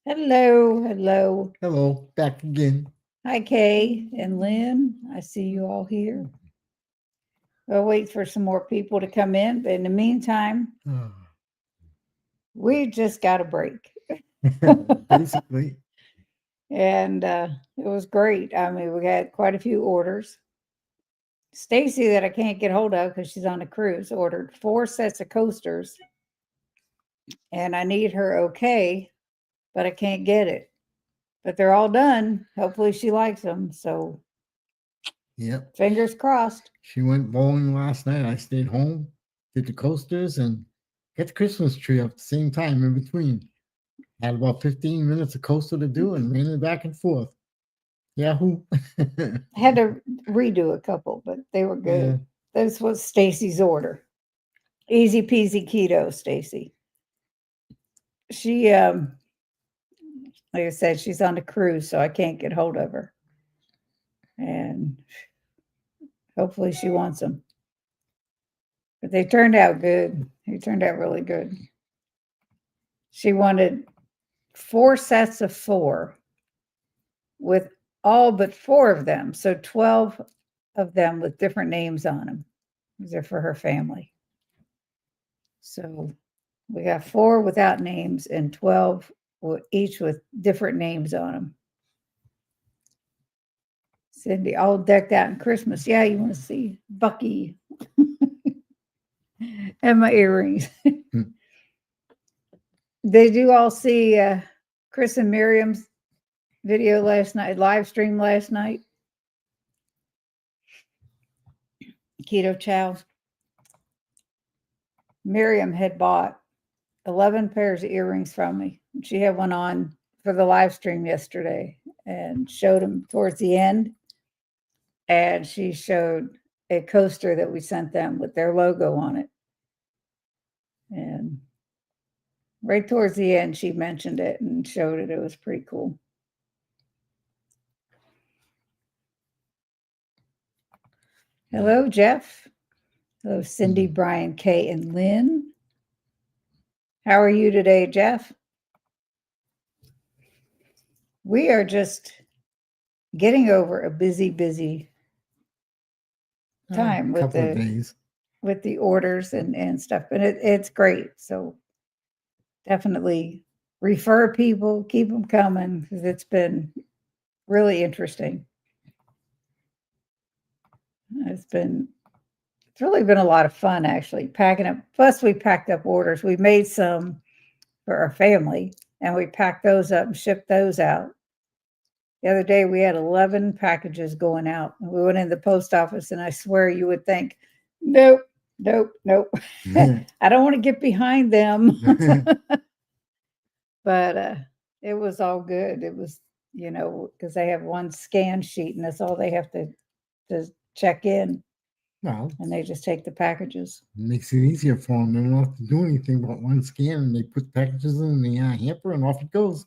Hello, hello. Hello, back again. Hi, Kay and Lynn. I see you all here. We'll wait for some more people to come in, but in the meantime, we just got a break. Basically, And it was great. I mean, we had quite a few orders. Stacy, that I can't get hold of because she's on a cruise, ordered 4 sets of coasters, and I need her okay, but I can't get it. But they're all done. Hopefully, she likes them. So, yep. fingers crossed. She went bowling last night. I stayed home, did the coasters, and got the Christmas tree up at the same time in between. Had about 15 minutes of coaster to do and ran it back and forth. Yahoo! I had to redo a couple, but they were Yeah. good. This was Stacy's order. Easy peasy keto, Stacy. She like I said, she's on a cruise, so I can't get hold of her. And hopefully she wants them. But they turned out good. They turned out really good. She wanted 4 sets of 4 with all but 4 of them. So 12 of them with different names on them. These are for her family. So we got 4 without names and 12 each with different names on them. Cindy, all decked out in Christmas. Yeah, you want to see Bucky and my earrings. Hmm. Did you all see Chris and Miriam's video last night, live stream last night? Keto Chow. Miriam had bought 11 pairs of earrings from me. She had one on for the live stream yesterday and showed them towards the end. And she showed a coaster that we sent them with their logo on it. And right towards the end, she mentioned it and showed it. It was pretty cool. Hello, Jeff. Hello, Cindy, Brian, Kay, and Lynn. How are you today, Jeff? We are just getting over a busy time with Couple of days. the orders and stuff, and it's great. So definitely refer people, keep them coming because it's been really interesting. It's really been a lot of fun actually packing up. Plus, we packed up orders. We made some for our family, and we packed those up and shipped those out. The other day, we had 11 packages going out. And we went in the post office, and I swear you would think, nope, nope, nope. I don't want to get behind them. But it was all good. It was, because they have one scan sheet, and that's all they have to check in, Well, and they just take the packages. it makes it easier for them. They don't have to do anything but one scan, and they put packages in the hamper, and off it goes.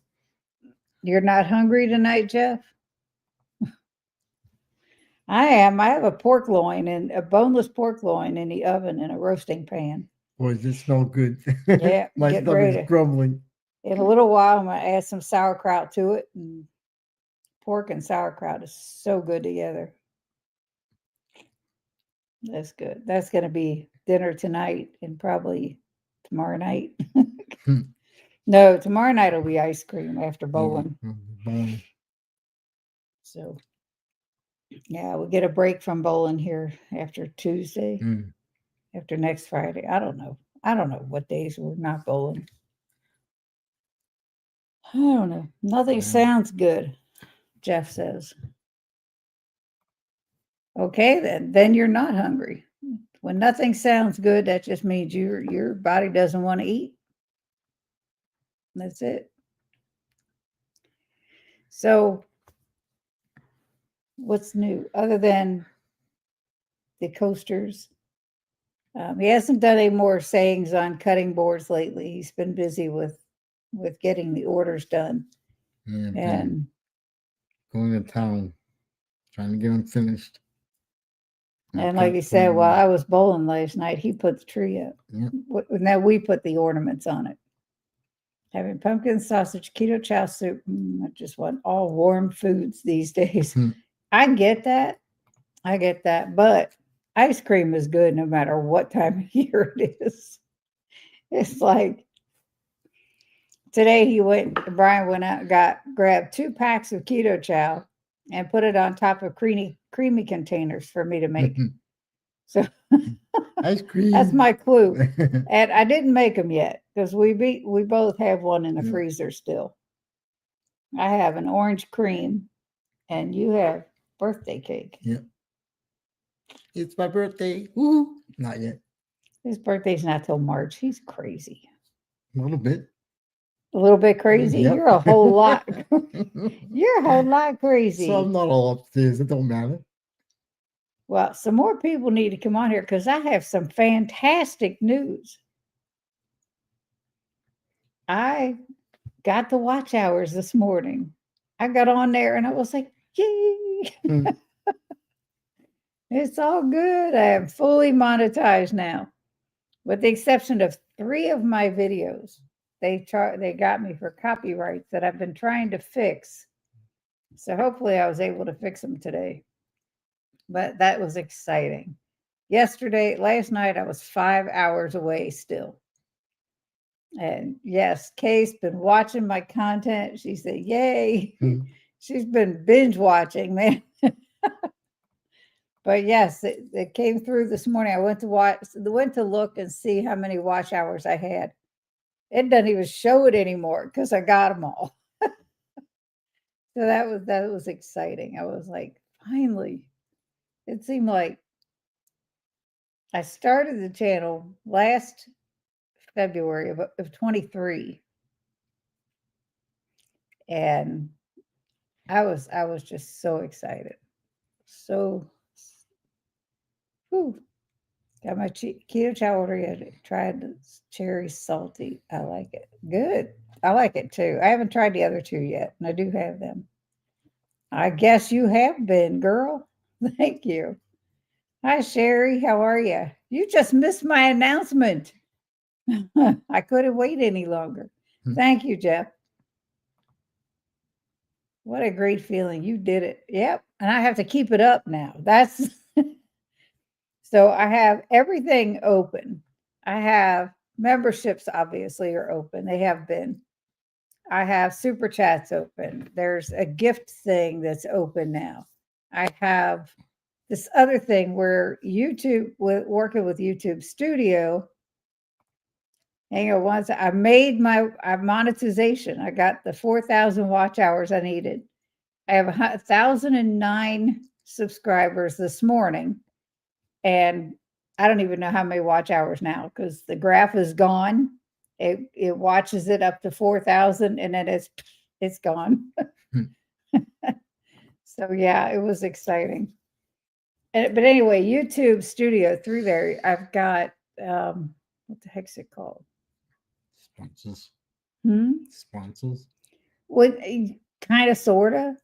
You're not hungry tonight, Jeff? I am. I have a pork loin and a boneless pork loin in the oven in a roasting pan. Boy, does it smell good. Yeah, My getting stomach's ready to. grumbling. In a little while, I'm going to add some sauerkraut to it. And pork and sauerkraut is so good together. That's good. That's going to be dinner tonight and probably tomorrow night. No, tomorrow night will be ice cream after bowling. Bowling. So, yeah, we'll get a break from bowling here after Tuesday, after next Friday. I don't know. I don't know what days we're not bowling. I don't know. Nothing sounds good, Jeff says. Okay, then you're not hungry. When nothing sounds good, that just means your body doesn't want to eat. That's it. So, what's new other than the coasters? He hasn't done any more sayings on cutting boards lately. He's been busy with getting the orders done. Yeah, And going to town, trying to get them finished. like he said, while I was bowling last night, he put the tree up. Yep. Now we put the ornaments on it. Having pumpkin sausage, keto chow soup. I just want all warm foods these days. I get that. But ice cream is good no matter what time of year it is. It's like today Brian went out and grabbed 2 packs of keto chow and put it on top of creamy containers for me to make. So ice cream. That's my clue. And I didn't make them yet because we both have one in the freezer still. I have an orange cream and you have birthday cake. Yeah. It's my birthday. Woo! Not yet. His birthday's not till March. He's crazy. A little bit. A little bit crazy? Yep. You're a whole lot. You're a whole lot crazy. So I'm not all upstairs. It don't matter. Well, some more people need to come on here because I have some fantastic news. I got the watch hours this morning. I got on there and I was like, yay. It's all good. I am fully monetized now, with the exception of 3 of my videos. They got me for copyrights that I've been trying to fix. So hopefully I was able to fix them today. But that was exciting. Last night, I was 5 hours away still. And yes, Kay's been watching my content. She said, yay. She's been binge watching, man. But yes, it came through this morning. I went to look and see how many watch hours I had. It doesn't even show it anymore because I got them all. So that was exciting. I was like, finally. It seemed like I started the channel last February of 23. And I was just so excited. So, whew. Got my keto chow order yet. Tried the cherry salty. I like it. Good. I like it too. I haven't tried the other 2 yet, and I do have them. I guess you have been, girl. Thank you. Hi, Sherry. How are you? You just missed my announcement. I couldn't wait any longer. Thank you, Jeff. What a great feeling. You did it. Yep. And I have to keep it up now. That's so I have everything open. I have memberships, obviously, are open. They have been. I have super chats open. There's a gift thing that's open now. I have this other thing where working with YouTube Studio. Hang on once. I made my monetization. I got the 4,000 watch hours I needed. I have 1,009 subscribers this morning. And I don't even know how many watch hours now because the graph is gone. It watches it up to 4,000 and then it's gone. So yeah, it was exciting. But anyway, YouTube Studio through there, I've got what the heck's it called? Sponsors. Sponsors. Well, kind of, sort of.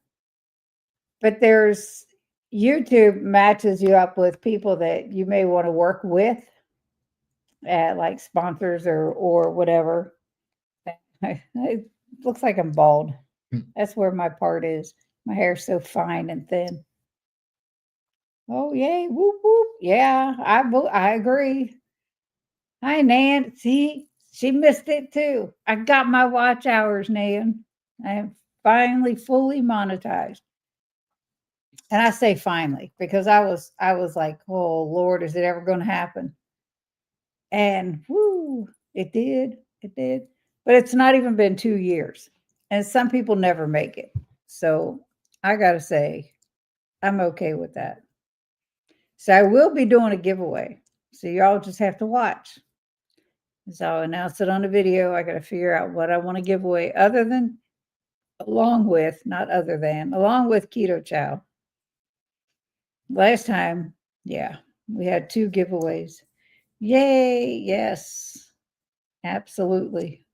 But there's YouTube matches you up with people that you may want to work with, like sponsors or whatever. It looks like I'm bald. That's where my part is. My hair's so fine and thin. Oh, yay. Whoop, whoop. Yeah, I agree. Hi, Nan. See, she missed it too. I got my watch hours, Nan. I am finally fully monetized. And I say finally because I was like, oh Lord, is it ever going to happen? And whoo, it did. But it's not even been 2 years. And some people never make it. So I got to say, I'm okay with that. So I will be doing a giveaway. So y'all just have to watch. So I'll announce it on the video. I got to figure out what I want to give away along with keto chow. Last time, yeah, we had 2 giveaways. Yay. Yes, absolutely.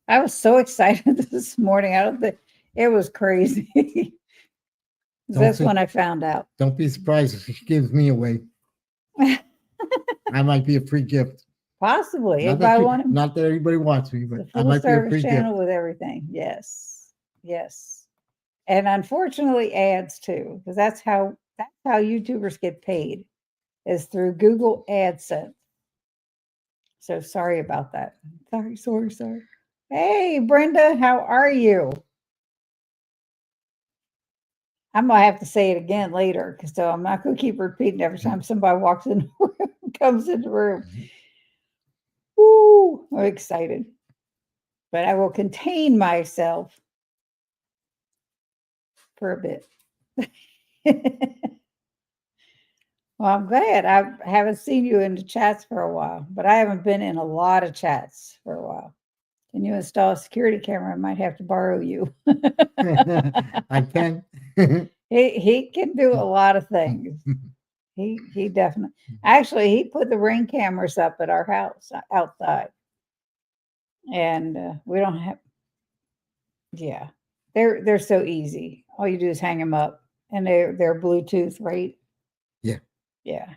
I was so excited this morning. I don't think it was crazy. That's when I found out. Don't be surprised if she gives me away. I might be a free gift. Possibly. Not that, Everybody want him. not that everybody wants me, but The I full might be a service free channel gift. with everything. Yes. Yes. And unfortunately ads too, because that's how YouTubers get paid, is through Google AdSense. So sorry about that. Sorry. Hey Brenda, how are you? I'm gonna have to say it again later, because so I'm not gonna keep repeating every time somebody walks in the room, comes in the room. Woo, I'm excited. But I will contain myself for a bit. Well, I'm glad. I haven't seen you in the chats for a while, but I haven't been in a lot of chats for a while. Can you install a security camera? I might have to borrow you. I can. He can do a lot of things. He definitely. Actually, he put the Ring cameras up at our house outside, and we don't have. Yeah, they're so easy. All you do is hang them up, and they're Bluetooth, right? Yeah. Yeah.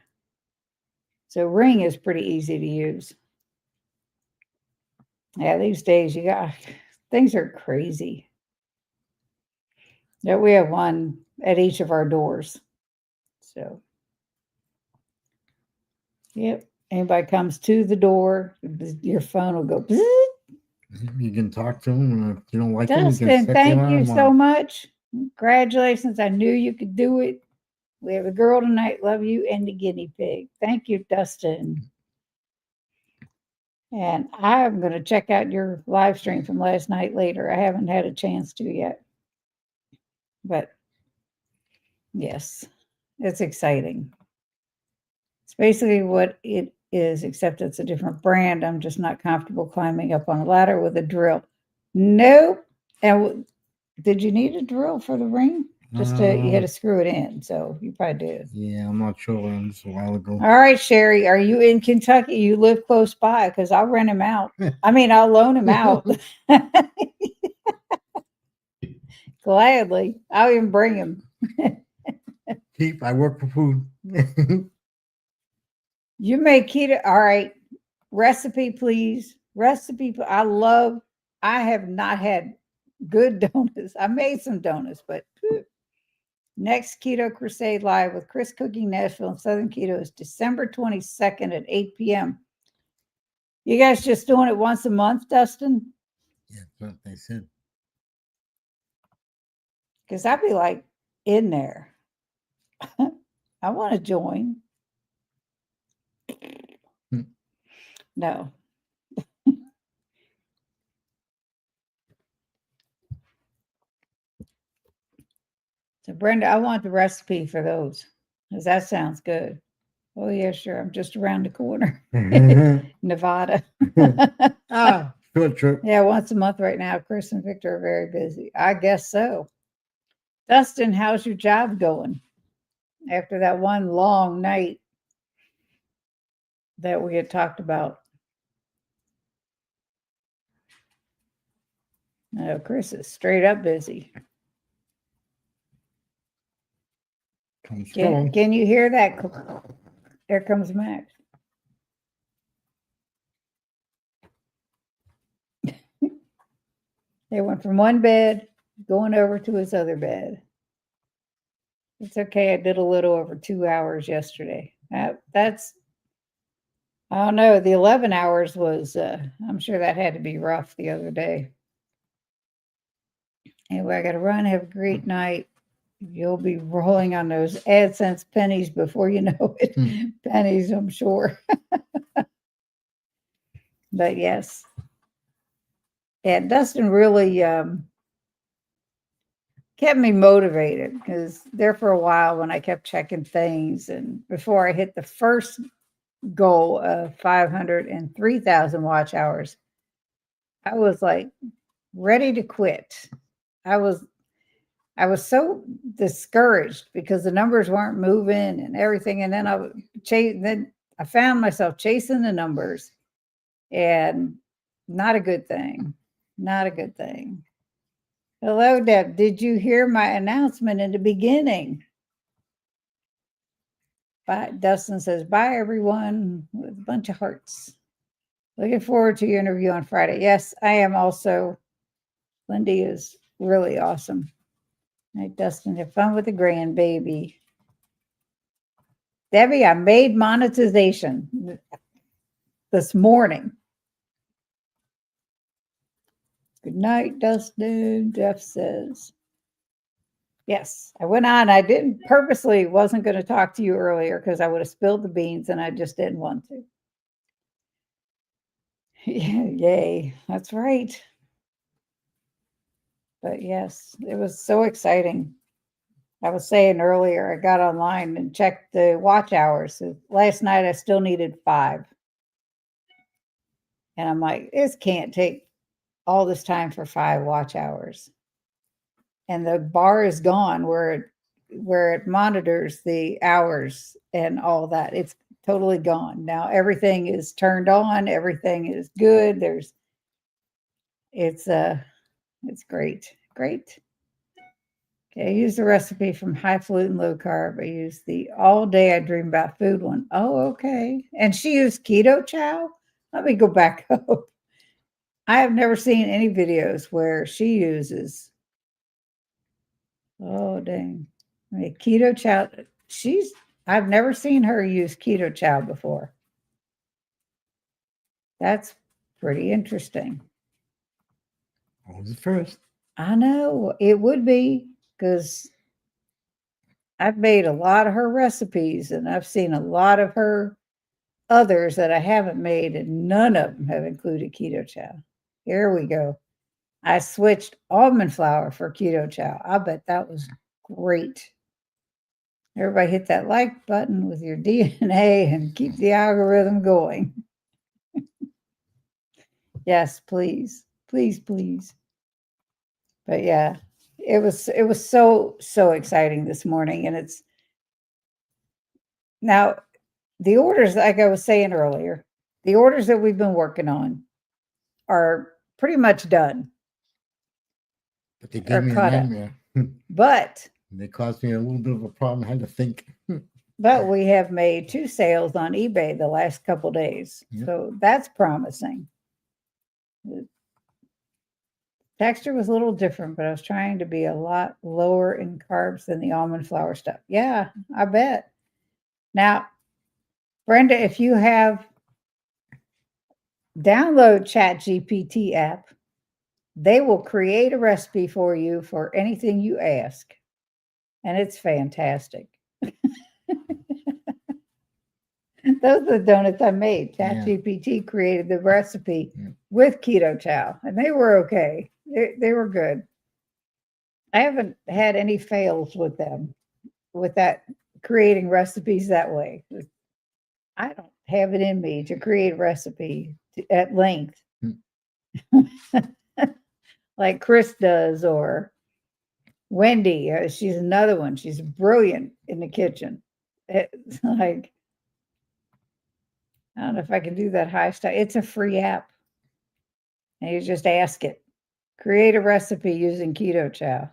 So Ring is pretty easy to use. Yeah, these days things are crazy. Yeah, we have one at each of our doors. So, yep. Anybody comes to the door, your phone will go. Bzzz. You can talk to them. If you don't like them, you can Dustin, set the thank you alarm so on. much. Congratulations. I knew you could do it. We have a girl tonight. Love you and the guinea pig. Thank you, Dustin. And I'm going to check out your live stream from last night later. I haven't had a chance to yet. But yes, it's exciting. It's basically what it is, except it's a different brand. I'm just not comfortable climbing up on a ladder with a drill. Nope. And did you need a drill for the Ring? You had to screw it in. So you probably did. Yeah, I'm not sure. It was a while ago. All right, Sherry, are you in Kentucky? You live close by, because I'll rent him out. I'll loan him out. Gladly. I'll even bring him. Keep, I work for food. You make keto. All right. Recipe, please. I have not had good donuts. I made some donuts, but next Keto Crusade Live with Chris Cooking Nashville and Southern Keto is December 22nd at 8 p.m. You guys just doing it once a month, Dustin? Yeah, that's what they said. Because I'd be like in there. I want to join. No. So Brenda, I want the recipe for those, because that sounds good. Oh yeah, sure. I'm just around the corner. Nevada. Short trip. Yeah, once a month right now. Chris and Victor are very busy. I guess so. Dustin, how's your job going after that one long night that we had talked about? No, Chris is straight up busy. Can you hear that? There comes Max. They went from one bed going over to his other bed. It's okay. I did a little over 2 hours yesterday. That's, I don't know. The 11 hours was, I'm sure that had to be rough the other day. Anyway, I got to run. Have a great night. You'll be rolling on those AdSense pennies before you know it. Pennies, I'm sure. But yes. And Dustin really kept me motivated, because there for a while when I kept checking things, and before I hit the first goal of 503,000 watch hours, I was like ready to quit. I was so discouraged because the numbers weren't moving and everything. And then I found myself chasing the numbers, and not a good thing. Not a good thing. Hello, Deb. Did you hear my announcement in the beginning? Bye. Dustin says, bye, everyone, with a bunch of hearts. Looking forward to your interview on Friday. Yes, I am also. Lindy is really awesome. Hey, Dustin, have fun with the grandbaby. Debbie, I made monetization this morning. Good night, Dustin, Jeff says. Yes, I went on. I didn't purposely wasn't going to talk to you earlier because I would have spilled the beans and I just didn't want to. Yeah, yay. That's right. But yes, it was so exciting. I was saying earlier, I got online and checked the watch hours. So last night, I still needed 5. And I'm like, this can't take all this time for 5 watch hours. And the bar is gone where it monitors the hours and all that. It's totally gone. Now everything is turned on. Everything is good. It's great. Great. Okay, I use the recipe from High Falutin Low Carb. I use the All Day I Dream About Food one. Oh, okay. And she used keto chow. Let me go back up. I have never seen any videos where she uses. Oh, dang. I mean, keto chow. I've never seen her use keto chow before. That's pretty interesting. What was the first? I know it would be because I've made a lot of her recipes and I've seen a lot of her others that I haven't made, and none of them have included keto chow. Here we go. I switched almond flour for keto chow. I bet that was great. Everybody hit that like button with your DNA and keep the algorithm going. Yes, please. Please, please. But yeah, it was so exciting this morning. And it's now the orders, like I was saying earlier, the orders that we've been working on are pretty much done. But they gave me a nightmare. But they caused me a little bit of a problem. I had to think. But we have made 2 sales on eBay the last couple days. Yep. So that's promising. The texture was a little different, but I was trying to be a lot lower in carbs than the almond flour stuff. Yeah, I bet. Now, Brenda, if you have download ChatGPT app, they will create a recipe for you for anything you ask. And it's fantastic. Those are the donuts I made. ChatGPT created the recipe with keto chow, and they were okay. They were good. I haven't had any fails with them, with that creating recipes that way. I don't have it in me to create a recipe at length like Chris does, or Wendy. She's another one. She's brilliant in the kitchen. It's like, I don't know if I can do that high stuff. It's a free app. And you just ask it. Create a recipe using keto chow.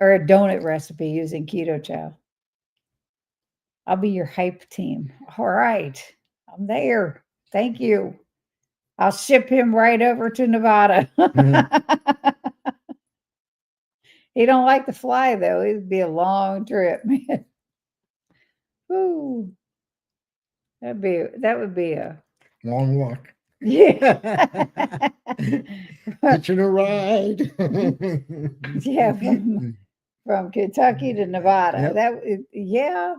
Or a donut recipe using keto chow. I'll be your hype team. All right. I'm there. Thank you. I'll ship him right over to Nevada. He don't like to fly, though. It'd be a long trip, man. Ooh. That would be a long walk. Yeah. Hitching a ride. Yeah, from Kentucky to Nevada. Yep. Yeah.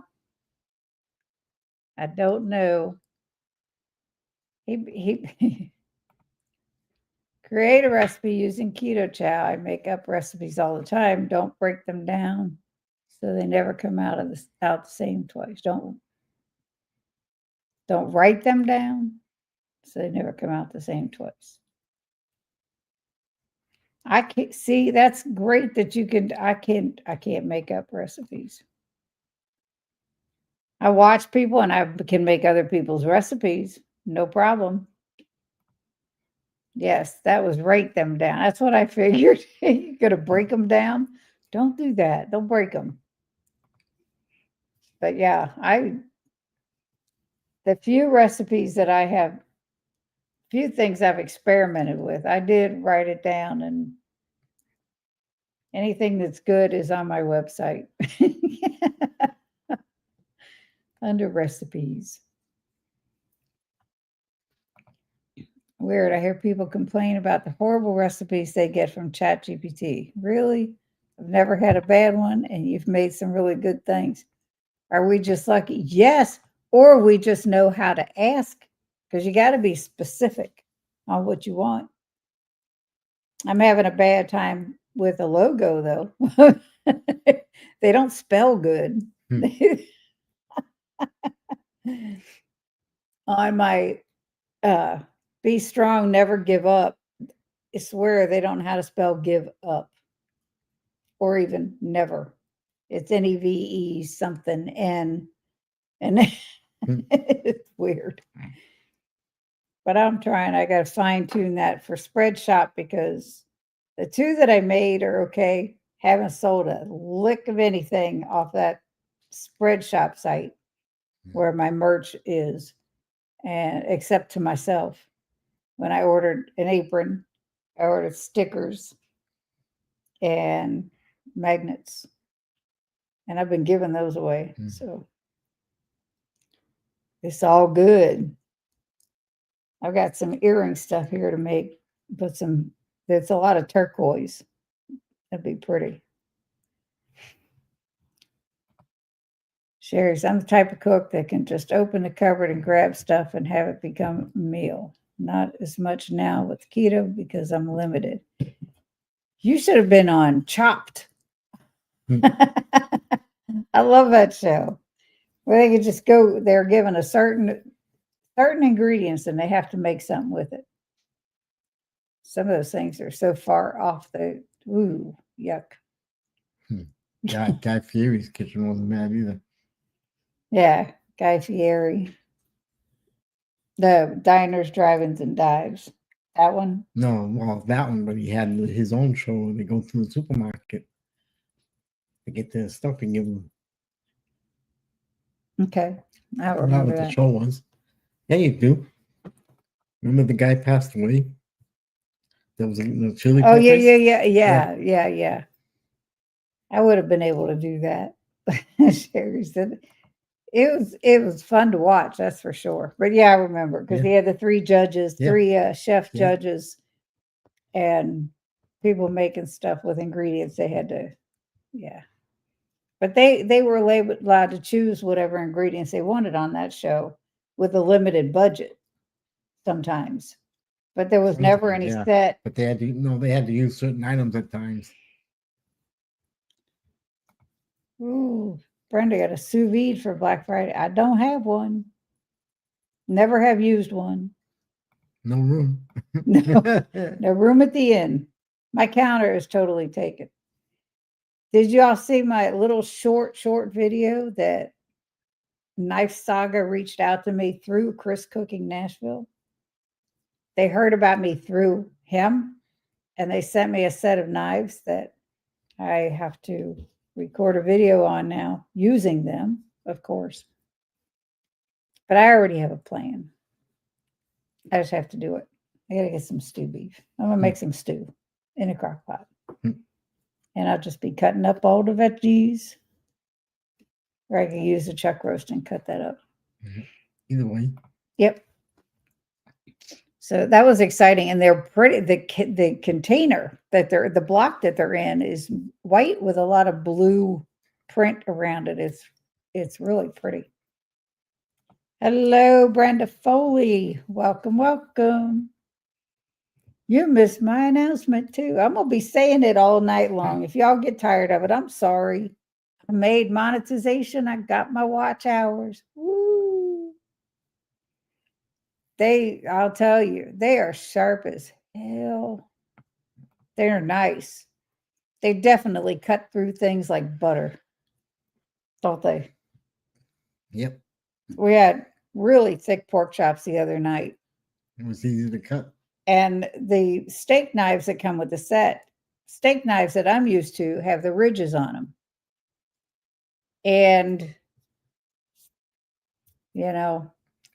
I don't know. He create a recipe using keto chow. I make up recipes all the time. Don't break them down so they never come out the same twice. Don't write them down so they never come out the same twice. I can't see. That's great that you can. I can't make up recipes. I watch people and I can make other people's recipes. No problem. Yes, that was write them down. That's what I figured. You're going to break them down. Don't do that. Don't break them. But yeah, the few recipes that I have few things I've experimented with. I did write it down, and anything that's good is on my website under recipes. Weird. I hear people complain about the horrible recipes they get from ChatGPT. Really? I've never had a bad one, and you've made some really good things. Are we just lucky? Yes. Or we just know how to ask, because you got to be specific on what you want. I'm having a bad time with a logo, though. They don't spell good. On my Be Strong, Never Give Up, I swear they don't know how to spell give up, or even never. It's NEVE something N, and it's weird. But I'm trying. I got to fine tune that for Spreadshop, because the two that I made are okay. Haven't sold a lick of anything off that Spreadshop site where my merch is, and except to myself. When I ordered an apron, I ordered stickers and magnets, and I've been giving those away. So it's all good. I've got some earring stuff here to make, but there's a lot of turquoise. That'd be pretty. Sherry's, I'm the type of cook that can just open the cupboard and grab stuff and have it become a meal. Not as much now with keto because I'm limited. You should have been on Chopped. I love that show. Where they could just go, they're given a certain ingredients and they have to make something with it. Some of those things are so far off the yuck. Guy Fieri's kitchen wasn't bad either. Yeah, Guy Fieri. The Diners, Drive-ins, and Dives. That one? No, well, that one, but he had his own show where they go to the supermarket to get their stuff and give them. Okay. I don't Not remember what the that. show was. Yeah, you do. Remember the guy passed away? There was the chili Oh, peppers? yeah. I would have been able to do that. Sherry said it was fun to watch, that's for sure. But yeah, I remember, because he had the three judges, three chef judges, and people making stuff with ingredients they had to, But they were allowed to choose whatever ingredients they wanted on that show with a limited budget sometimes. But there was never any set. But they had to use certain items at times. Ooh, Brenda got a sous vide for Black Friday. I don't have one. Never have used one. No room. No room at the inn. My counter is totally taken. Did you all see my little short video that Knife Saga reached out to me through Chris Cooking Nashville? They heard about me through him, and they sent me a set of knives that I have to record a video on now, using them, of course. But I already have a plan. I just have to do it. I got to get some stew beef. I'm going to make some stew in a crock pot. And I'll just be cutting up all the veggies. Or I can use the chuck roast and cut that up. Either way. Yep. So that was exciting. And they're pretty. The container that the block that they're in is white with a lot of blue print around it. It's really pretty. Hello, Brenda Foley. Welcome. You missed my announcement too. I'm going to be saying it all night long. If y'all get tired of it, I'm sorry. I made monetization. I got my watch hours. Woo. I'll tell you, they are sharp as hell. They're nice. They definitely cut through things like butter, don't they? Yep. We had really thick pork chops the other night. It was easy to cut. And the steak knives that come with the set, steak knives that I'm used to, have the ridges on them. And,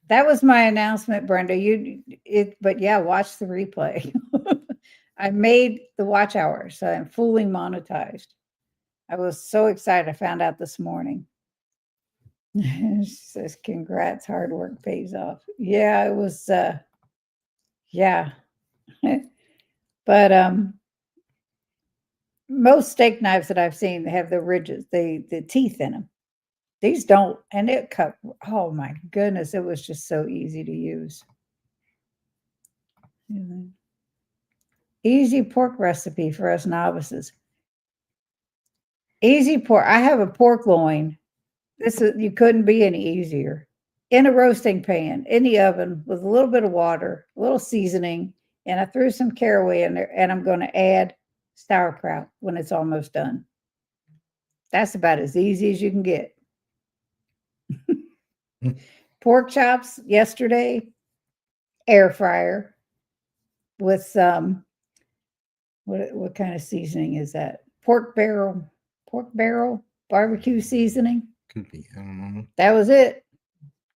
That was my announcement, Brenda. But yeah, watch the replay. I made the watch hour, so I'm fully monetized. I was so excited. I found out this morning. She says, congrats, hard work pays off. Yeah, it was, yeah. But most steak knives that I've seen, they have the ridges, the teeth in them. These don't, and it cut, oh my goodness, it was just so easy to use. Easy pork recipe for us novices. Easy pork. I have a pork loin. You couldn't be any easier. In a roasting pan, in the oven, with a little bit of water, a little seasoning, and I threw some caraway in there, and I'm going to add sauerkraut when it's almost done. That's about as easy as you can get. Pork chops yesterday, air fryer with some, what kind of seasoning is that? Pork barrel barbecue seasoning. Could be. I don't know. That was it.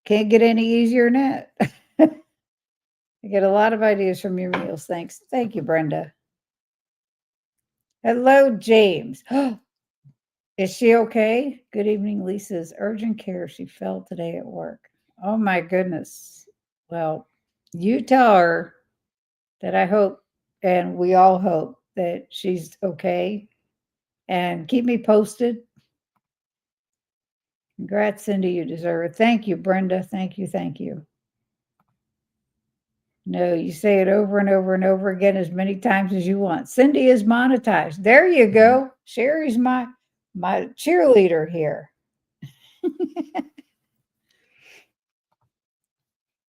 Can't get any easier than that. I get a lot of ideas from your meals. Thanks. Thank you, Brenda. Hello, James. Is she okay? Good evening, Lisa's urgent care. She fell today at work. Oh my goodness. Well, you tell her that I hope, and we all hope, that she's okay. And keep me posted. Congrats, Cindy. You deserve it. Thank you, Brenda. Thank you. Thank you. No, you say it over and over and over again as many times as you want. Cindy is monetized. There you go. Sherry's my cheerleader here.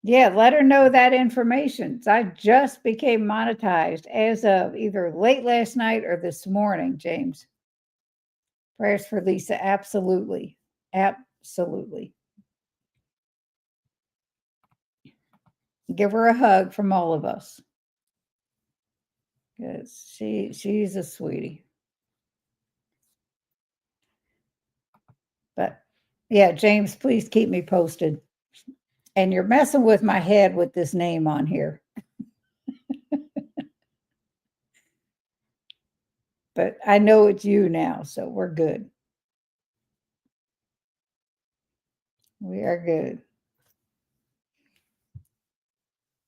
Yeah, let her know that information. I just became monetized as of either late last night or this morning, James. Prayers for Lisa. Absolutely. Absolutely. Give her a hug from all of us. Because she's a sweetie. But yeah, James, please keep me posted. And you're messing with my head with this name on here. But I know it's you now, so we're good. We are good.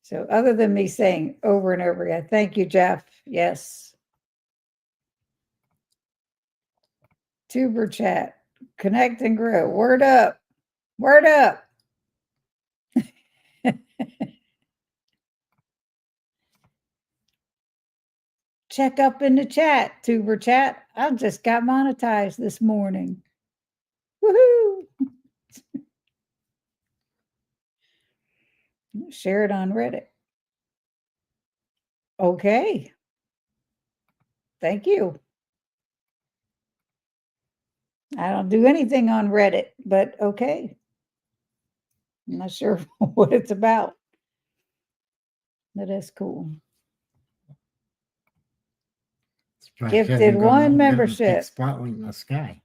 So other than me saying over and over again, thank you, Jeff. Yes. Tuber chat. Connect and grow. Word up. Word up. Check up in the chat, Tuber chat. I just got monetized this morning. Woohoo! Share it on Reddit. Okay. Thank you. I don't do anything on Reddit, but okay. I'm not sure what it's about. But that's cool. Gifted one membership. Spotlight in the sky.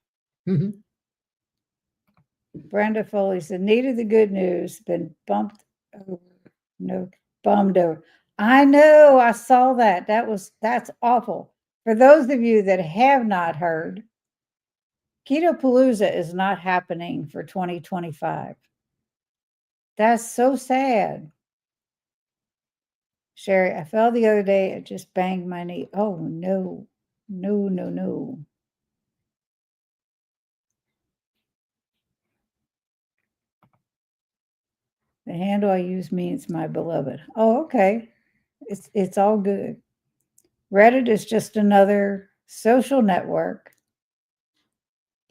Brenda Foley said, needed the good news, been bumped over. No, bummed over. I know, I saw that. That's awful. For those of you that have not heard, Keto Palooza is not happening for 2025. That's so sad. Sherry, I fell the other day. I just banged my knee. Oh, no. No, no, no. The handle I use means my beloved. Oh, okay. It's all good. Reddit is just another social network,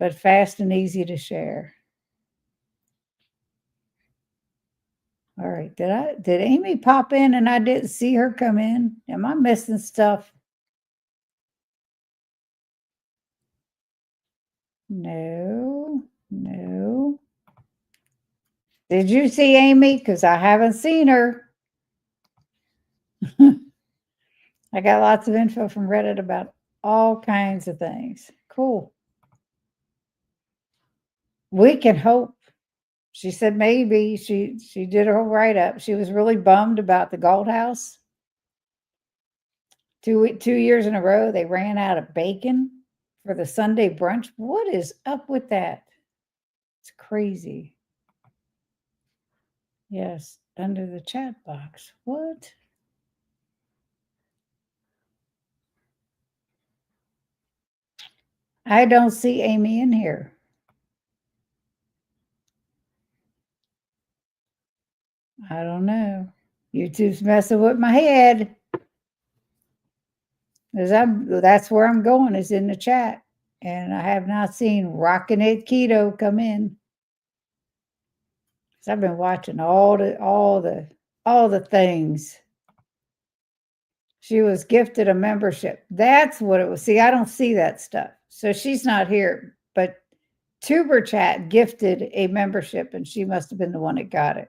but fast and easy to share. All right. Did Amy pop in and I didn't see her come in? Am I missing stuff? No. Did you see Amy? Because I haven't seen her. I got lots of info from Reddit about all kinds of things. Cool. We can hope. She said maybe. She did her write up. She was really bummed about the Gold House. 2 years in a row, they ran out of bacon for the Sunday brunch. What is up with that? It's crazy. Yes, under the chat box. What? I don't see Amy in here. I don't know. YouTube's messing with my head. That's where I'm going, is in the chat. And I have not seen Rockin' It Keto come in. So I've been watching all the things. She was gifted a membership. That's what it was. See, I don't see that stuff. So she's not here. But Tuber Chat gifted a membership, and she must have been the one that got it.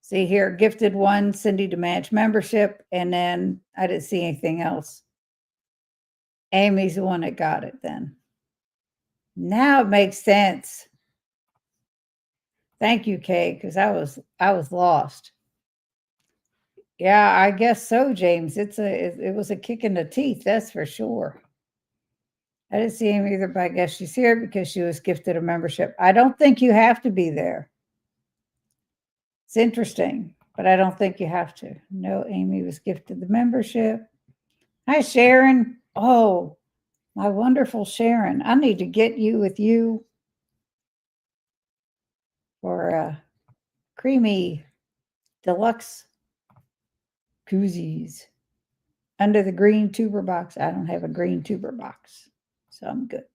See here, gifted one, Cindy DeManch membership, and then I didn't see anything else. Amy's the one that got it then. Now it makes sense. Thank you, Kay, because I was lost. Yeah, I guess so, James. It was a kick in the teeth, that's for sure. I didn't see him either, but I guess she's here because she was gifted a membership. I don't think you have to be there. It's interesting, but I don't think you have to. No, Amy was gifted the membership. Hi, Sharon. Oh, my wonderful Sharon. I need to get you with you for a creamy deluxe koozies under the green tuber box. I don't have a green tuber box, so I'm good.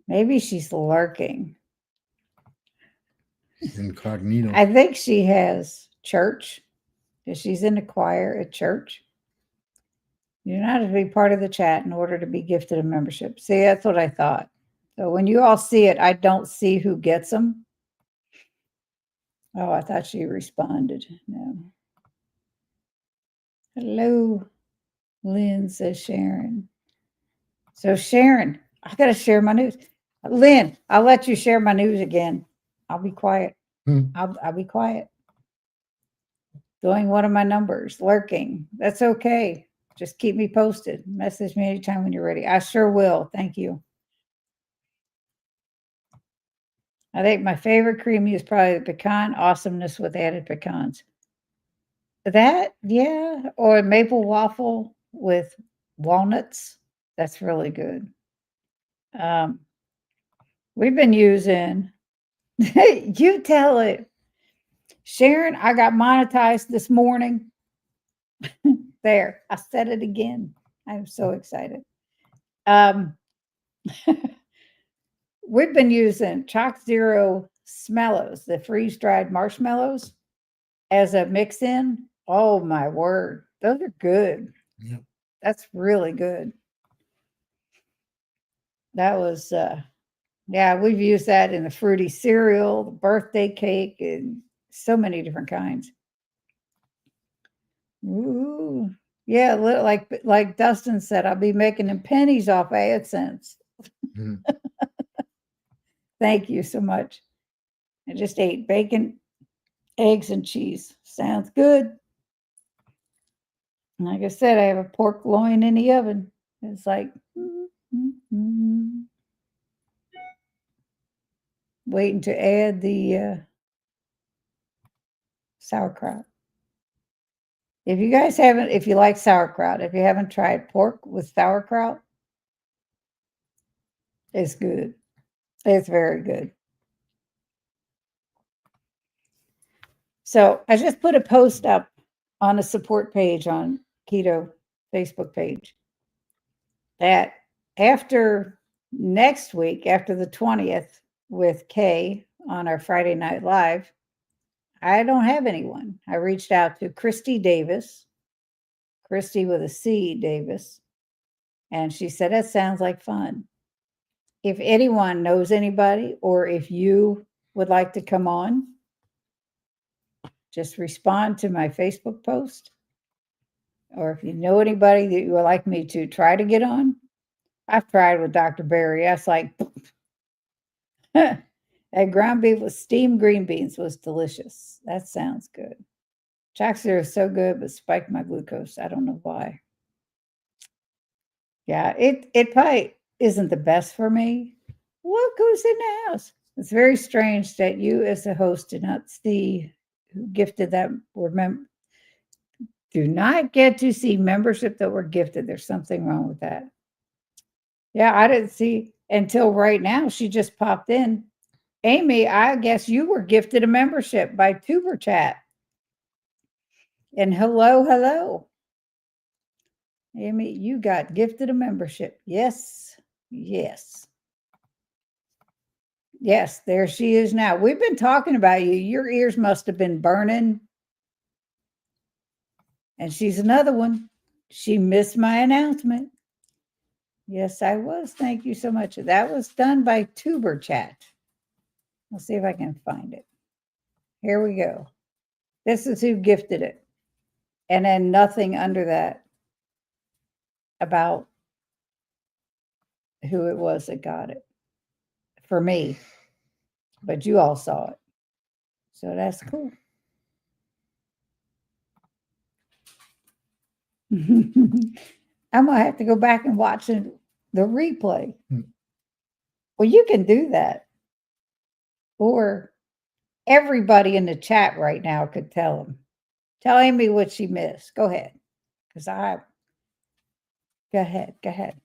Maybe she's lurking. She's incognito. I think she has church, because she's in the choir at church. You don't have to be part of the chat in order to be gifted a membership. See, that's what I thought. So when you all see it, I don't see who gets them. Oh, I thought she responded. No. Hello, Lynn, says Sharon. So Sharon, I got to share my news. Lynn, I'll let you share my news again. I'll be quiet. I'll be quiet. Doing one of my numbers, lurking. That's okay. Just keep me posted. Message me anytime when you're ready. I sure will. Thank you. I think my favorite creamy is probably the pecan awesomeness with added pecans. That, yeah, or maple waffle with walnuts. That's really good. We've been using, you tell it. Sharon, I got monetized this morning. There, I said it again. I'm so excited. We've been using Chalk Zero Smellows, the freeze-dried marshmallows, as a mix-in. Oh, my word. Those are good. Yep. That's really good. That was, yeah, we've used that in the fruity cereal, the birthday cake, and so many different kinds. Ooh, yeah, like Dustin said, I'll be making them pennies off AdSense. Mm-hmm. Thank you so much. I just ate bacon, eggs, and cheese. Sounds good. Like I said, I have a pork loin in the oven. It's like, waiting to add the sauerkraut. If you guys haven't, if you like sauerkraut, if you haven't tried pork with sauerkraut, it's good. It's very good. So I just put a post up on a support page on Keto Facebook page that after next week, after the 20th with Kay on our Friday Night Live, I don't have anyone. I reached out to Christy Davis, Christy with a C, Davis, and she said, that sounds like fun. If anyone knows anybody, or if you would like to come on, just respond to my Facebook post. Or if you know anybody that you would like me to try to get on. I've tried with Dr. Barry. That's like, And ground beef with steamed green beans was delicious. That sounds good. Jack cereal is so good, but spiked my glucose. I don't know why. Yeah, it probably isn't the best for me. Look who's in the house. It's very strange that you, as a host, did not see who gifted that. Do not get to see membership that were gifted. There's something wrong with that. Yeah, I didn't see until right now. She just popped in. Amy, I guess you were gifted a membership by Tuber Chat. And hello, hello. Amy, you got gifted a membership. Yes, yes. Yes, there she is now. We've been talking about you. Your ears must have been burning. And she's another one. She missed my announcement. Yes, I was. Thank you so much. That was done by Tuber Chat. Let's see if I can find it. Here we go. This is who gifted it. And then nothing under that about who it was that got it for me. But you all saw it. So that's cool. I'm going to have to go back and watch the replay. Well, you can do that. Or everybody in the chat right now could tell them. Tell Amy what she missed. Go ahead. Go ahead.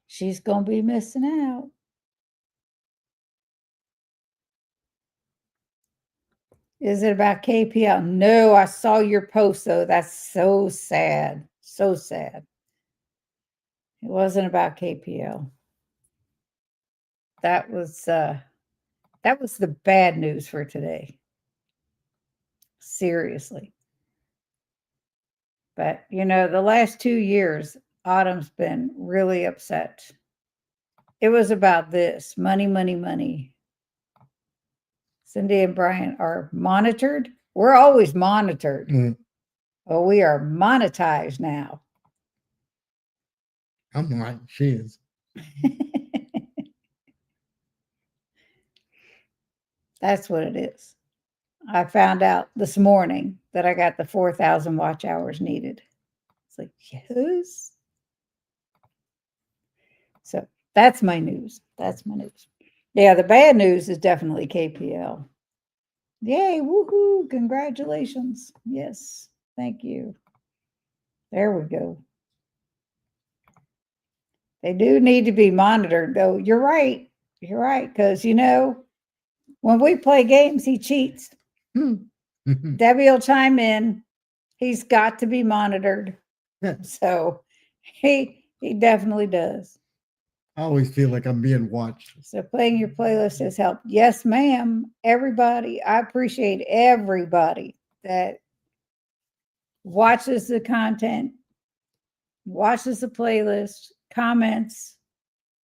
She's going to be missing out. Is it about KPL? No, I saw your post though. That's so sad. So sad. It wasn't about KPL. That was the bad news for today. Seriously. But the last 2 years, Autumn's been really upset. It was about this money, money, money. Cindy and Brian are monitored. We're always monitored. Well, we are monetized now. I'm not. She is. That's what it is. I found out this morning that I got the 4,000 watch hours needed. It's like, yes. So that's my news. That's my news. Yeah, the bad news is definitely KPL. Yay, woohoo, congratulations. Yes, thank you. There we go. They do need to be monitored, though. You're right. You're right, because, when we play games, he cheats. Debbie will chime in. He's got to be monitored. So he definitely does. I always feel like I'm being watched. So playing your playlist has helped. Yes, ma'am. Everybody, I appreciate everybody that watches the content, watches the playlist, comments,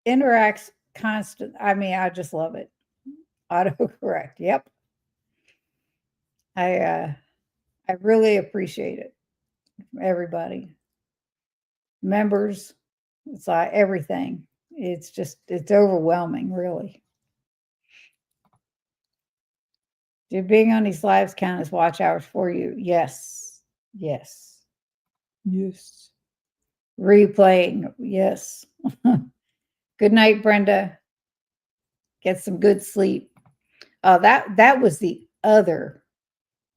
interacts constant. I mean, I just love it. Autocorrect. Yep. I really appreciate it. Everybody. Members, it's like everything. It's overwhelming, really. Do being on these lives count as watch hours for you? Yes. Yes. Yes. Replaying. Yes. Good night, Brenda. Get some good sleep. That was the other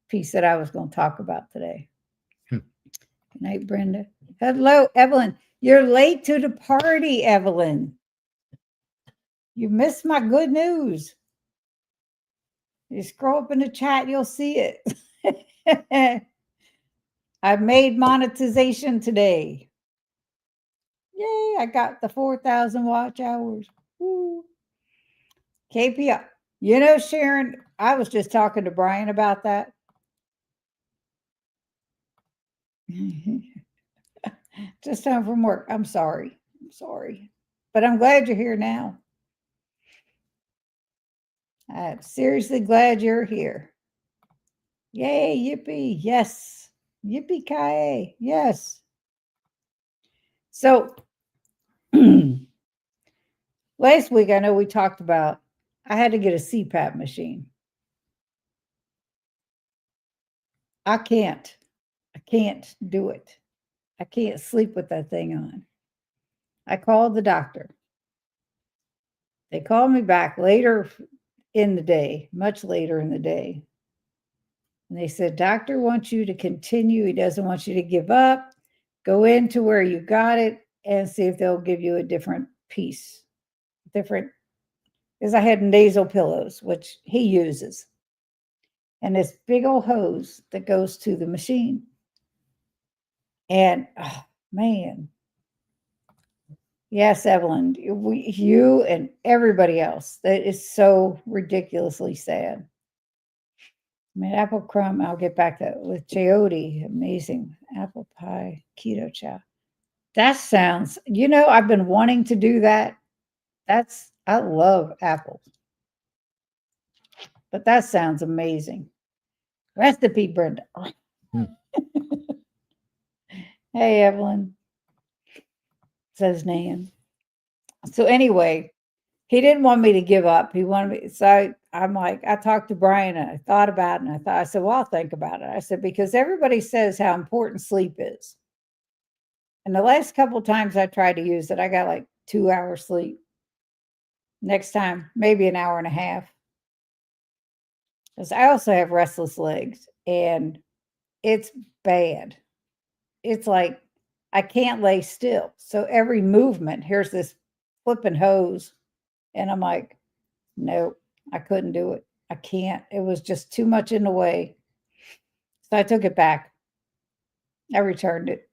piece that I was going to talk about today. Good night, Brenda. Hello, Evelyn. You're late to the party, Evelyn. You missed my good news. You scroll up in the chat, you'll see it. I made monetization today. Yay, I got the 4,000 watch hours. Woo. KPI. Sharon, I was just talking to Brian about that. Just home from work. I'm sorry. But I'm glad you're here now. I'm seriously glad you're here. Yay, yippee. Yes. Yippee ki Yes. So last week, I know we talked about I had to get a CPAP machine. I can't do it. I can't sleep with that thing on. I called the doctor. They called me back later in the day, much later in the day. And they said, Doctor wants you to continue. He doesn't want you to give up. Go into where you got it and see if they'll give you a different piece. Different, because I had nasal pillows, which he uses. And this big old hose that goes to the machine. And oh, man. Yes, Evelyn, you and everybody else. That is so ridiculously sad. I mean, apple crumb, I'll get back to with chayote. Amazing. Apple pie, keto chow. That sounds, I've been wanting to do that. I love apples. But that sounds amazing. Recipe, Brenda. Hey, Evelyn, says Nan. So anyway, he didn't want me to give up. He wanted me. So I'm like, I talked to Brian and I thought about it. And I said, well, I'll think about it. I said, because everybody says how important sleep is. And the last couple of times I tried to use it, I got like 2 hours sleep. Next time, maybe an hour and a half. Because I also have restless legs and it's bad. It's like I can't lay still. So every movement, here's this flipping hose. And I'm like, nope, I couldn't do it. I can't. It was just too much in the way. So I took it back. I returned it.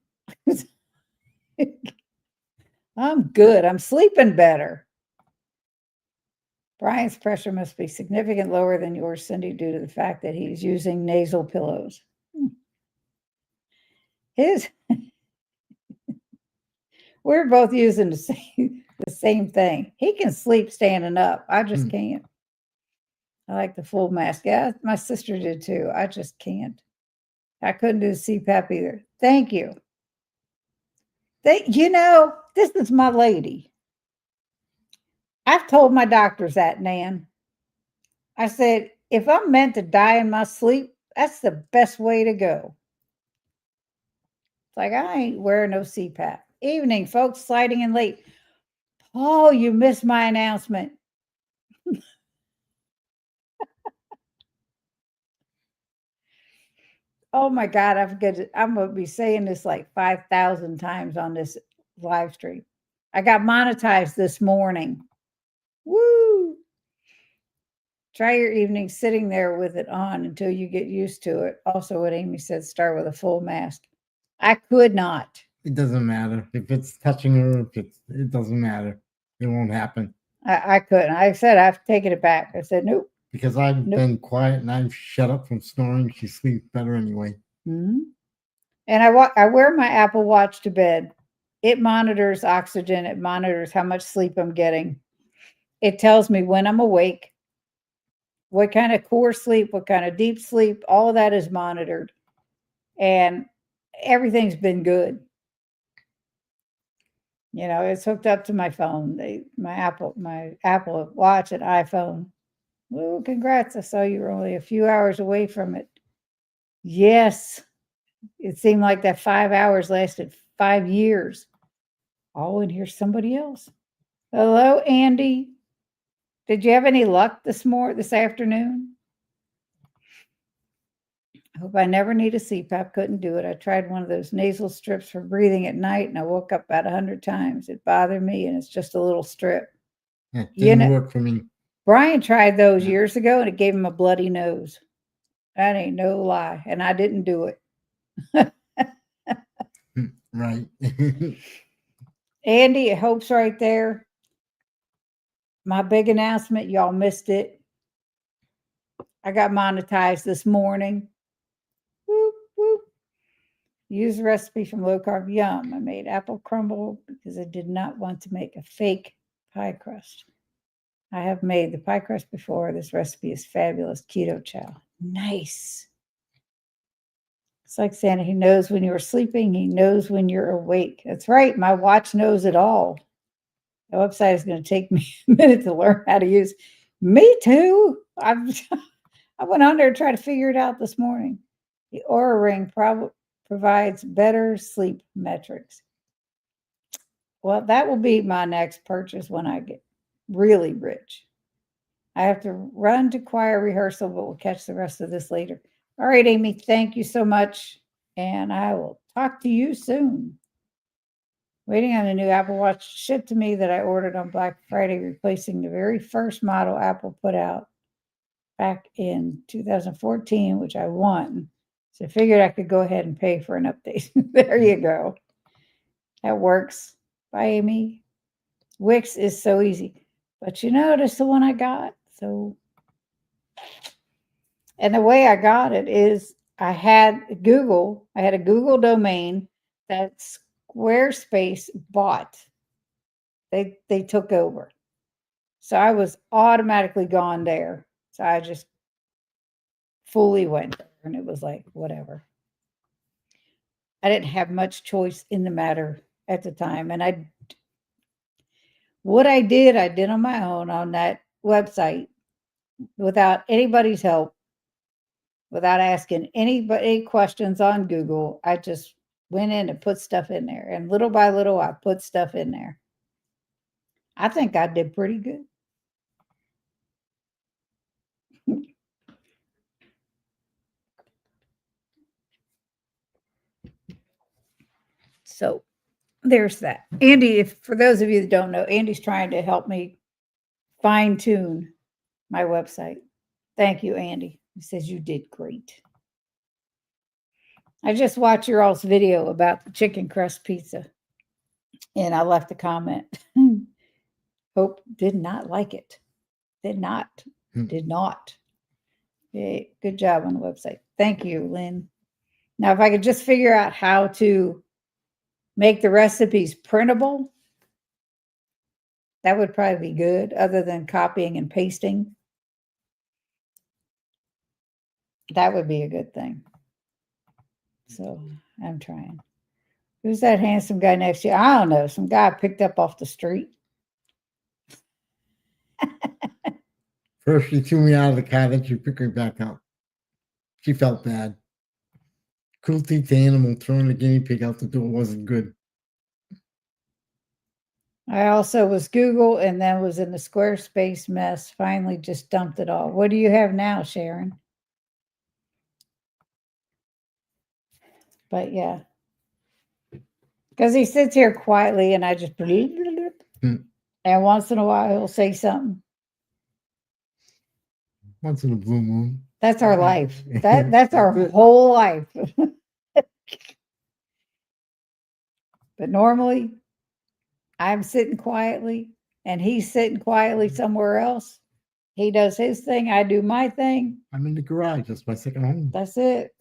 I'm good. I'm sleeping better. Brian's pressure must be significantly lower than yours, Cindy, due to the fact that he's using nasal pillows. We're both using the same thing. He can sleep standing up. I just can't. I like the full mask. Yeah, my sister did too. I just can't. I couldn't do the CPAP either. Thank you. This is my lady. I've told my doctors that, Nan. I said, if I'm meant to die in my sleep, that's the best way to go. It's like, I ain't wearing no CPAP. Evening, folks, sliding in late. Oh, you missed my announcement. Oh my God, I'm going to be saying this like 5,000 times on this live stream. I got monetized this morning. Woo! Try your evening sitting there with it on until you get used to it. Also, what Amy said, start with a full mask. I could not. It doesn't matter. If it's touching her, it doesn't matter. It won't happen. I couldn't. I said, I've taken it back. I said, nope. Because I've been quiet and I've shut up from snoring. She sleeps better anyway. Mm-hmm. And I wear my Apple Watch to bed. It monitors oxygen. It monitors how much sleep I'm getting. It tells me when I'm awake, what kind of core sleep, what kind of deep sleep, all of that is monitored. And everything's been good. It's hooked up to my phone, my Apple Watch and iPhone. Well, congrats. I saw you were only a few hours away from it. Yes. It seemed like that 5 hours lasted 5 years. Oh, and here's somebody else. Hello, Andy. Did you have any luck this afternoon? I hope I never need a CPAP. Couldn't do it. I tried one of those nasal strips for breathing at night, and I woke up about 100 times. It bothered me, and it's just a little strip. It didn't work for me. Brian tried those years ago, and it gave him a bloody nose. That ain't no lie, and I didn't do it. Right. Andy, Hope's right there. My big announcement, y'all missed it. I got monetized this morning. Whoop, whoop. Use the recipe from Low Carb Yum. I made apple crumble because I did not want to make a fake pie crust. I have made the pie crust before. This recipe is fabulous. Keto chow. Nice. It's like Santa. He knows when you're sleeping. He knows when you're awake. That's right. My watch knows it all. The website is going to take me a minute to learn how to use. Me too. I went on there to try to figure it out this morning. The Aura Ring provides better sleep metrics. Well, that will be my next purchase when I get really rich. I have to run to choir rehearsal, but we'll catch the rest of this later. All right, Amy, thank you so much. And I will talk to you soon. Waiting on a new Apple Watch shipped to me that I ordered on Black Friday, replacing the very first model Apple put out back in 2014, which I won. So I figured I could go ahead and pay for an update. There you go. That works. Bye, Amy. Wix is so easy. But you notice the one I got. So, and the way I got it is I had a Google domain that Squarespace bought. They took over. So I was automatically gone there. So I just fully went there, and it was like, whatever. I didn't have much choice in the matter at the time. And what I did on my own on that website without anybody's help, without asking anybody questions on Google. I just went in and put stuff in there. And little by little, I put stuff in there. I think I did pretty good. So there's that. Andy, for those of you that don't know, Andy's trying to help me fine tune my website. Thank you, Andy. He says you did great. I just watched your all's video about the chicken crust pizza, and I left a comment. Hope did not like it. Did not. Okay, good job on the website. Thank you, Lynn. Now, if I could just figure out how to make the recipes printable, that would probably be good, other than copying and pasting. That would be a good thing. So I'm trying. Who's that handsome guy next to you? I don't know. Some guy picked up off the street. First, she threw me out of the car, then she picked me back up. She felt bad. Cruelty to animal, throwing the guinea pig out the door wasn't good. I also was Google and then was in the Squarespace mess. Finally, just dumped it all. What do you have now, Sharon? But yeah, because he sits here quietly and I just and once in a while he'll say something. Once in a blue moon. That's our life. That's our whole life. But normally I'm sitting quietly and he's sitting quietly somewhere else. He does his thing. I do my thing. I'm in the garage. That's my second home. That's it.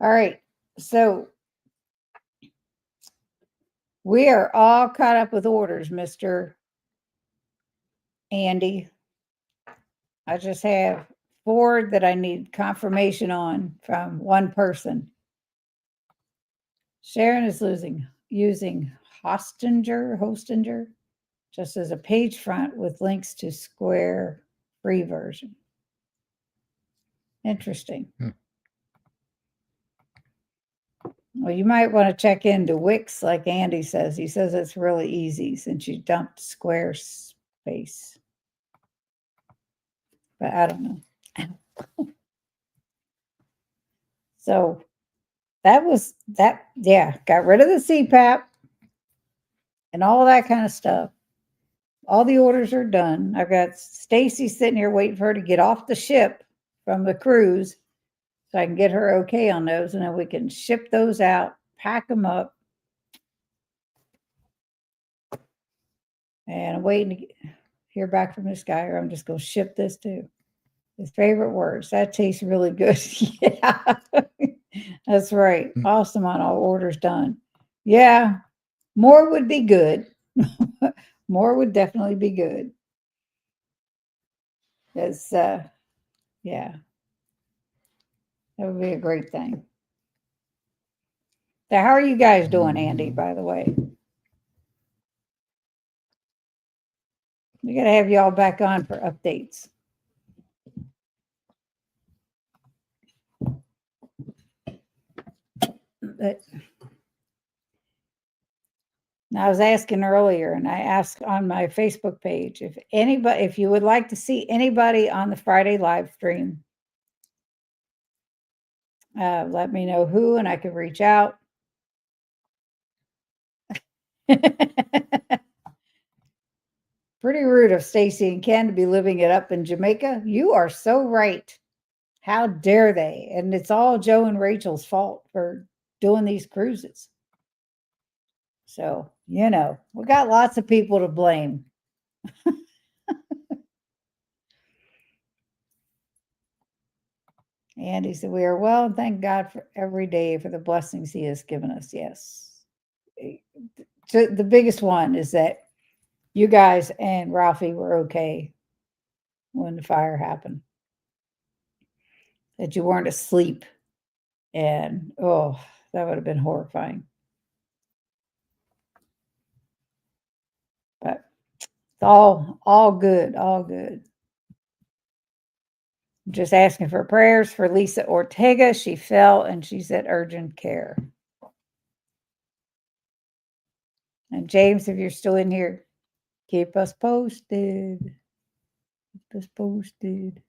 All right. So we are all caught up with orders, Mr. Andy. I just have 4 that I need confirmation on from one person. Sharon is using Hostinger just as a page front with links to Square free version. Interesting. Well, you might want to check into Wix, like Andy says. He says it's really easy since you dumped Squarespace. But I don't know. So that was that. Yeah, got rid of the CPAP and all that kind of stuff. All the orders are done. I've got Stacy sitting here waiting for her to get off the ship from the cruise so I can get her okay on those, and then we can ship those out, pack them up. And I'm waiting to hear back from this guy, or I'm just going to ship this too. His favorite words. That tastes really good. Yeah, that's right. Awesome on all orders done. Yeah, more would be good. More would definitely be good. Because, yeah, that would be a great thing. So, how are you guys doing, Andy, by the way? We got to have y'all back on for updates. But now, I was asking earlier, and I asked on my Facebook page if you would like to see anybody on the Friday live stream, let me know who, and I could reach out. Pretty rude of Stacy and Ken to be living it up in Jamaica. You are so right. How dare they? And it's all Joe and Rachel's fault for doing these cruises. So, we got lots of people to blame. And he said, we are well, and thank God for every day for the blessings he has given us. Yes. So the biggest one is that you guys and Ralphie were okay when the fire happened. That you weren't asleep. And that would have been horrifying. But it's all good, all good. Just asking for prayers for Lisa Ortega. She fell and she's at urgent care. And James, if you're still in here, keep us posted. Keep us posted.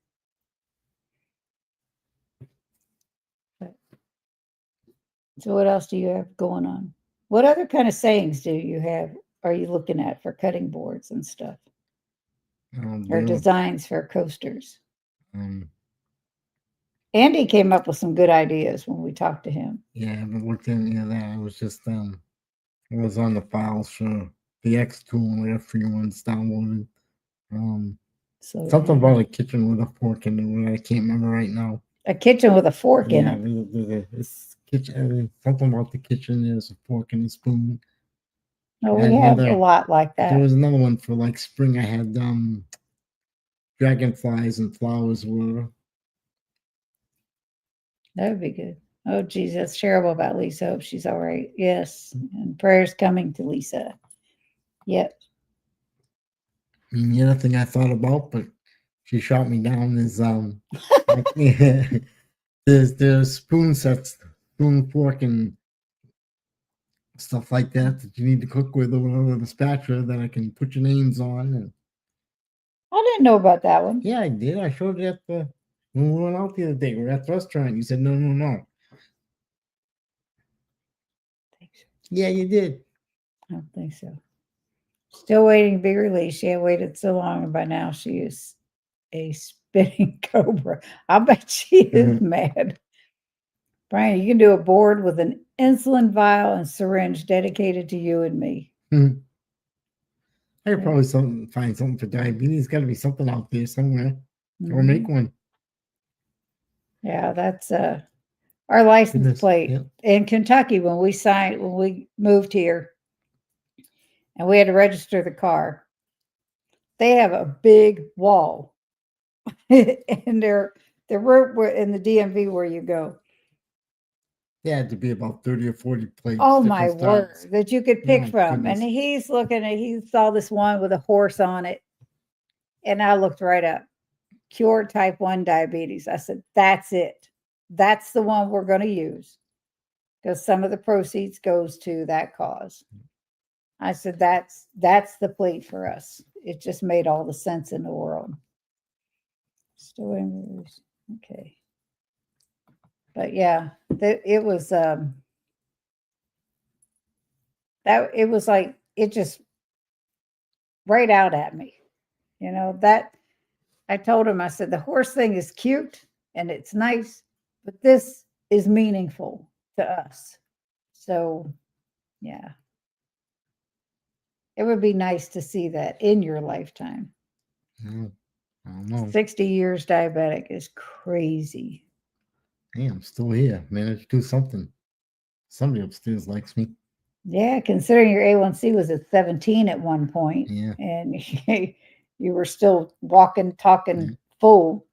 So what else do you have going on? What other kind of sayings are you looking at for cutting boards and stuff? Or designs for coasters? Andy came up with some good ideas when we talked to him. Yeah, I haven't looked into that. I was just it was on the files for the X tool and we have free ones downloaded. Something about a kitchen with a fork in it. I can't remember right now. A kitchen with a fork in it. Yeah, it's kitchen. Something about the kitchen. There's a fork and a spoon. No, we have a lot like that. There was another one for like spring. I had dragonflies and flowers were. That would be good. Oh, geez, that's terrible about Lisa. Hope she's all right. Yes, and prayers coming to Lisa. Yep. The other thing I thought about, but she shot me down, is there's spoon sets, spoon, fork, and stuff like that you need to cook with, or whatever, the spatula that I can put your names on. And I didn't know about that one. Yeah, I did. I showed it when we went out the other day. We were at the restaurant. You said no. Yeah, you did. I don't think so. Still waiting to be released. She had waited so long, and by now she is a spitting cobra. I bet she is mad. Brian, you can do a board with an insulin vial and syringe dedicated to you and me. I could probably find something for diabetes. Got to be something out there somewhere, or make one. Yeah, that's our license plate in Kentucky. When we moved here, and we had to register the car, they have a big wall in their road in the DMV where you go. Yeah, it had to be about 30 or 40 plates. Oh my word, that you could pick from. Goodness. And he saw this one with a horse on it. And I looked right up. Cure type 1 diabetes. I said, that's it. That's the one we're going to use. Because some of the proceeds goes to that cause. I said, that's the plate for us. It just made all the sense in the world. Okay. But yeah, it was like it just right out at me. That I told him, I said, the horse thing is cute and it's nice, but this is meaningful to us. So yeah. It would be nice to see that in your lifetime. I don't know. 60 years diabetic is crazy. Hey, I'm still here. Managed to do something. Somebody upstairs likes me. Yeah, considering your A1C was at 17 at one point, Yeah. and you were still walking, talking Yeah. full,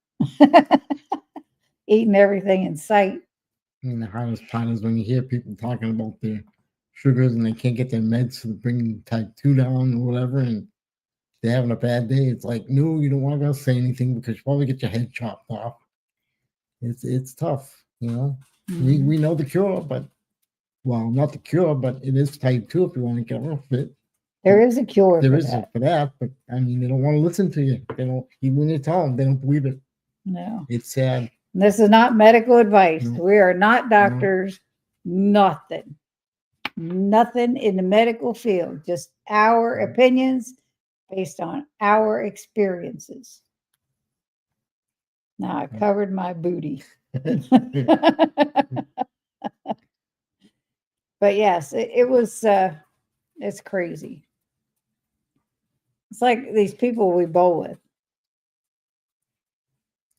eating everything in sight. And the hardest part is when you hear people talking about their sugars and they can't get their meds to bring type 2 down or whatever, and they're having a bad day. It's like, no, you don't want to say anything because you probably get your head chopped off. It's tough, you know. Mhm. We know the cure, but well, not the cure, but it is type 2 if you want to get off it. There is a cure There for is that. for that, but I mean, they don't want to listen to you. They don't, even when you tell them, they don't believe it. No. It's sad. This is not medical advice. No. We are not No. doctors, nothing. Nothing in the medical field, just our Mm. opinions based on our experiences. Now I covered my booty. But yes, it was it's crazy. It's like these people we bowl with.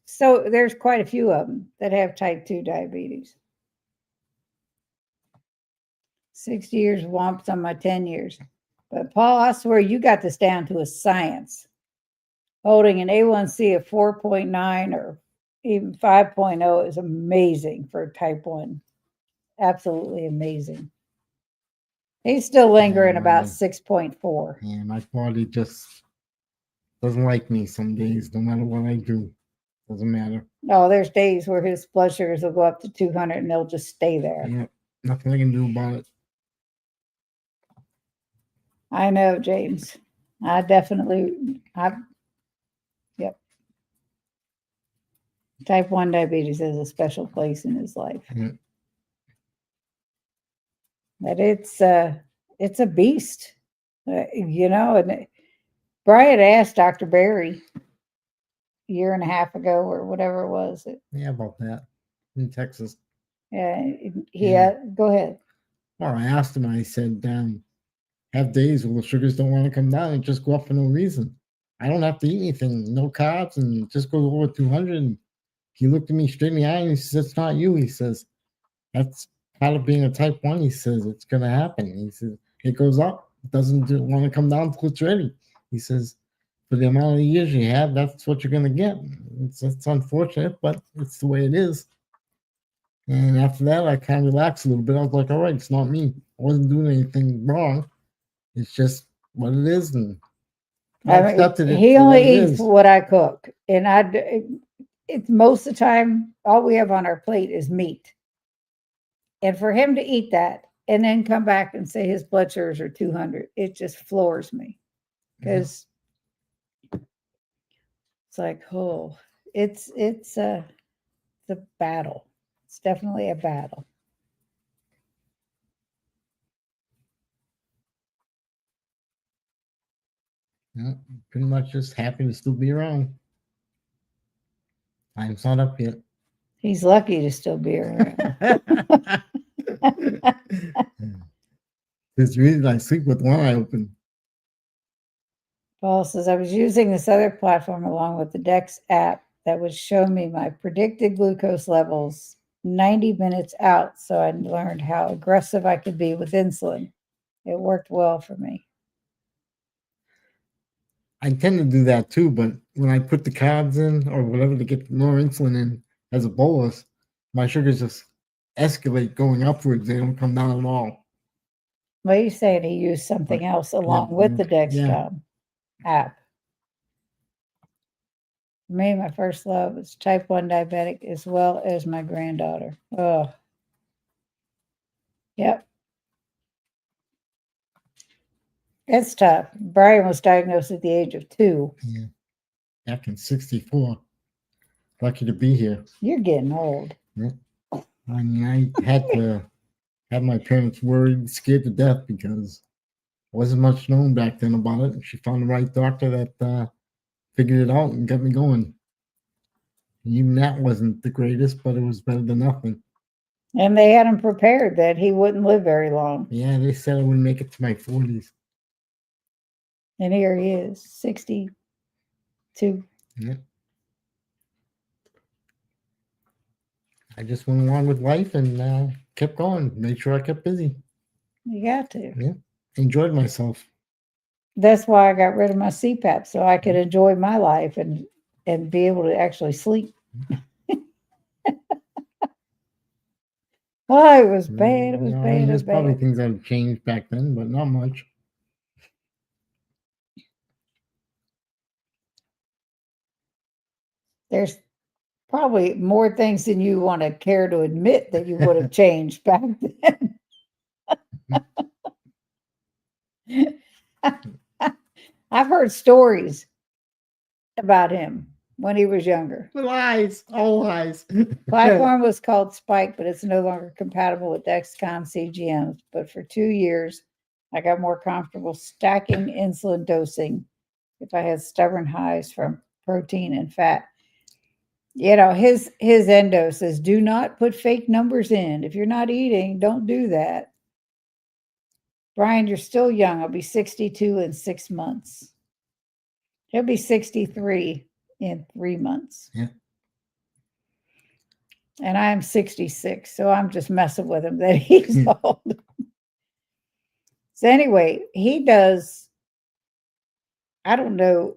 So there's quite a few of them that have type 2 diabetes. 60 years womps on my 10 years. But Paul, I swear you got this down to a science. Holding an A1C of 4.9 or even 5.0 is amazing for type 1. Absolutely amazing. He's still lingering about 6.4. Yeah, my body just doesn't like me some days, no matter what I do. Doesn't matter. No, there's days where his blood sugars will go up to 200 and they'll just stay there. Yeah, nothing I can do about it. I know, James. Yep. Type 1 diabetes has a special place in his life. Yeah. But it's a beast, you know. And Brian asked Dr. Barry a year and a half ago or whatever it was. Yeah, about that in Texas. Go ahead. Well, I asked him. I said, have days where the sugars don't want to come down and just go up for no reason. I don't have to eat anything, no carbs, and just go over 200. And he looked at me straight in the eye and he says, "It's not you." He says, "That's part of being a type 1." He says, "It's going to happen." He says, "It goes up. It doesn't want to come down until it's ready." He says, "For the amount of years you have, that's what you're going to get." It's unfortunate, but it's the way it is. And after that, I kind of relaxed a little bit. I was like, all right, it's not me. I wasn't doing anything wrong. It's just what it is. And I accepted it. He for only what it eats is. what I cook. And it's most of the time, all we have on our plate is meat. And for him to eat that and then come back and say his blood sugars are 200, it just floors me. Because it's like, oh, it's a battle. It's definitely a battle. Yeah, pretty much just happy to still be around. Time's not up yet. He's lucky to still be around. There's a reason I sleep with one eye open. Paul says, I was using this other platform along with the Dex app that would show me my predicted glucose levels 90 minutes out. So I learned how aggressive I could be with insulin. It worked well for me. I tend to do that too, but when I put the carbs in or whatever to get more insulin in as a bolus, my sugars just escalate going upwards. They don't come down at all. Well, you saying he used something else along with the Dexcom app. For me, my first love was type 1 diabetic as well as my granddaughter. Oh, yep. It's tough. Brian was diagnosed at the age of 2. Yeah. Back in 64. Lucky to be here. You're getting old. Yeah. I mean, I had to have my parents worried, scared to death because wasn't much known back then about it. She found the right doctor that figured it out and got me going. And even that wasn't the greatest, but it was better than nothing. And they had him prepared that he wouldn't live very long. Yeah, they said I wouldn't make it to my 40s. And here he is, 62. Yeah. I just went along with life and kept going. Made sure I kept busy. You got to. Yeah. Enjoyed myself. That's why I got rid of my CPAP so I could enjoy my life and be able to actually sleep. Oh, it was bad. It was No, bad. It was there's probably bad. things that have changed back then, but not much. There's probably more things than you want to care to admit that you would have changed back then. I've heard stories about him when he was younger. Lies, all lies. Platform was called Spike, but it's no longer compatible with Dexcom CGMs. But for 2 years, I got more comfortable stacking insulin dosing if I had stubborn highs from protein and fat. You know, his endo says, do not put fake numbers in. If you're not eating, don't do that. Brian, you're still young. I'll be 62 in 6 months. He'll be 63 in 3 months. Yeah. And I'm 66, so I'm just messing with him that he's old. So anyway, he does, I don't know.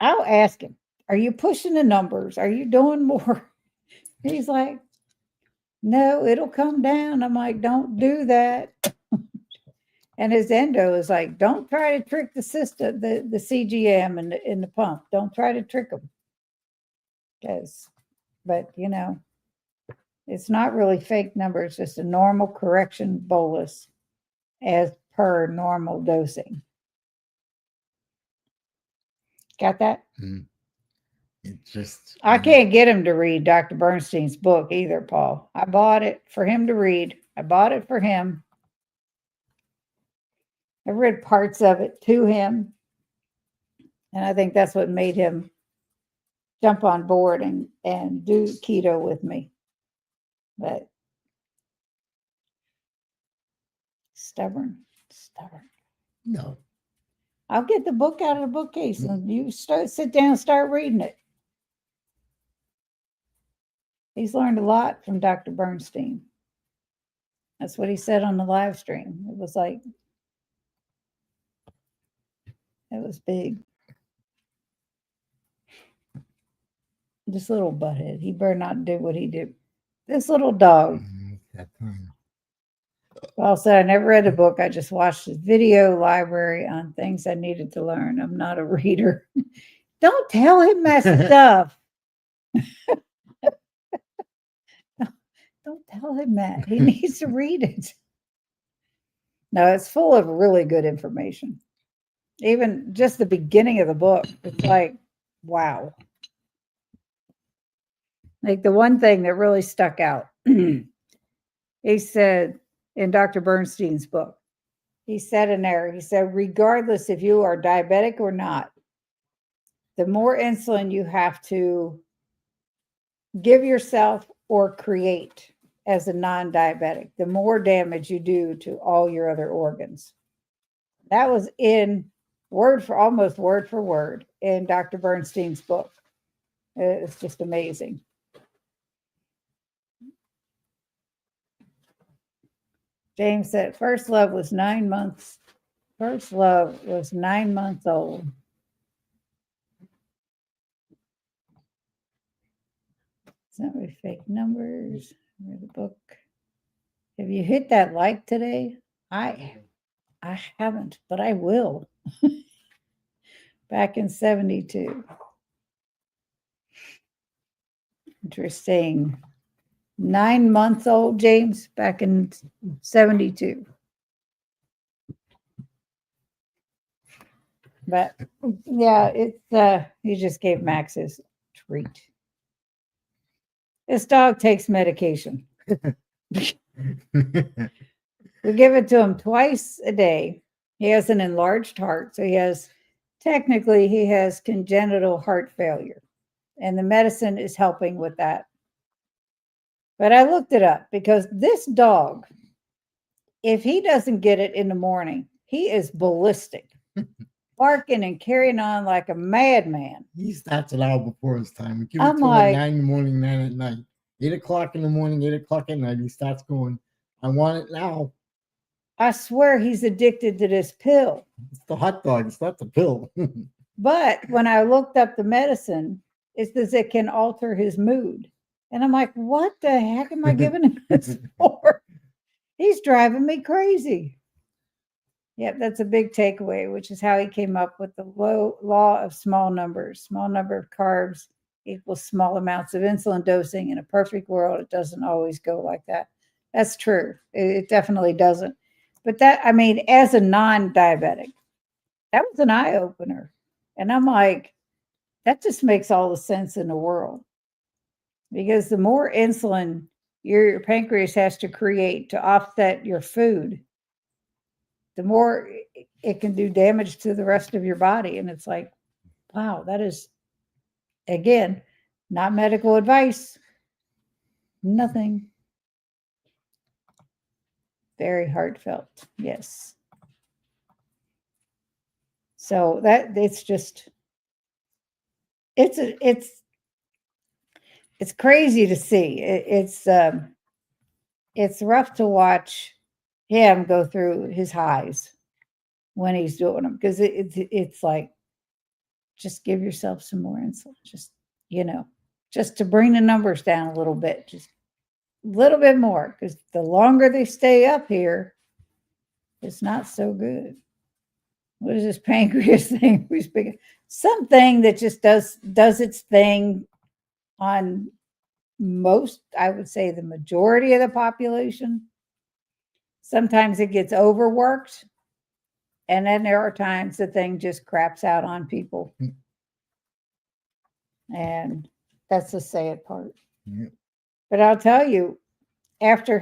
I'll ask him, are you pushing the numbers? Are you doing more? He's like, no, it'll come down. I'm like, don't do that. And his endo is like, don't try to trick the system, the CGM and in the pump. Don't try to trick them. But you know, it's not really fake numbers, it's just a normal correction bolus as per normal dosing. Got that? It just, I can't get him to read Dr. Bernstein's book either, Paul. I bought it for him to read. I bought it for him. I read parts of it to him. And I think that's what made him jump on board and do keto with me. But stubborn. no. I'll get the book out of the bookcase and you sit down and start reading it. He's learned a lot from Dr. Bernstein. That's what he said on the live stream. It was like, it was big. This little butthead, he better not do what he did. This little dog. That time. Paul said, I never read the book. I just watched the video library on things I needed to learn. I'm not a reader. Don't tell him that stuff. Don't tell him that. He needs to read it. No, it's full of really good information. Even just the beginning of the book, it's like, wow. Like the one thing that really stuck out, he said in Dr. Bernstein's book, he said in there, he said, regardless if you are diabetic or not, the more insulin you have to give yourself or create as a non-diabetic, the more damage you do to all your other organs. That was in almost word for word in Dr. Bernstein's book. It's just amazing. James said, first love was 9 months. First love was 9 months old. It's not really fake numbers. Read the book. Have you hit that like today? I haven't, but I will. Back in 72. Interesting. 9 months old, James, back in 72. But yeah, it's he just gave Max his treat. This dog takes medication. We give it to him twice a day. He has an enlarged heart, so he has congenital heart failure, and the medicine is helping with that. But I looked it up because this dog, if he doesn't get it in the morning, he is ballistic, barking and carrying on like a madman. He starts it out before his time. We give it I'm to him like, at 9 in the morning, 9 at night. 8 o'clock in the morning, 8 o'clock at night. He starts going, I want it now. I swear he's addicted to this pill. It's the hot dog. It's not the pill. But when I looked up the medicine, it says it can alter his mood. And I'm like, what the heck am I giving him this for? He's driving me crazy. Yep, that's a big takeaway, which is how he came up with the law of small numbers. Small number of carbs equals small amounts of insulin dosing. In a perfect world, it doesn't always go like that. That's true. It definitely doesn't. But that, I mean, as a non-diabetic, that was an eye-opener. And I'm like, that just makes all the sense in the world. Because the more insulin your pancreas has to create to offset your food, the more it can do damage to the rest of your body. And it's like, wow, that is, again, not medical advice. Nothing. Very heartfelt. Yes. So that it's just, it's crazy to see. It's rough to watch him go through his highs when he's doing them, because it's like, just give yourself some more insulin, just, just to bring the numbers down a little bit, just a little bit more, because the longer they stay up here, it's not so good. What is this pancreas thing we speak of? Something that just does its thing on most, I would say the majority of the population. Sometimes it gets overworked, and then there are times the thing just craps out on people. And that's the sad part. Yeah. But I'll tell you, after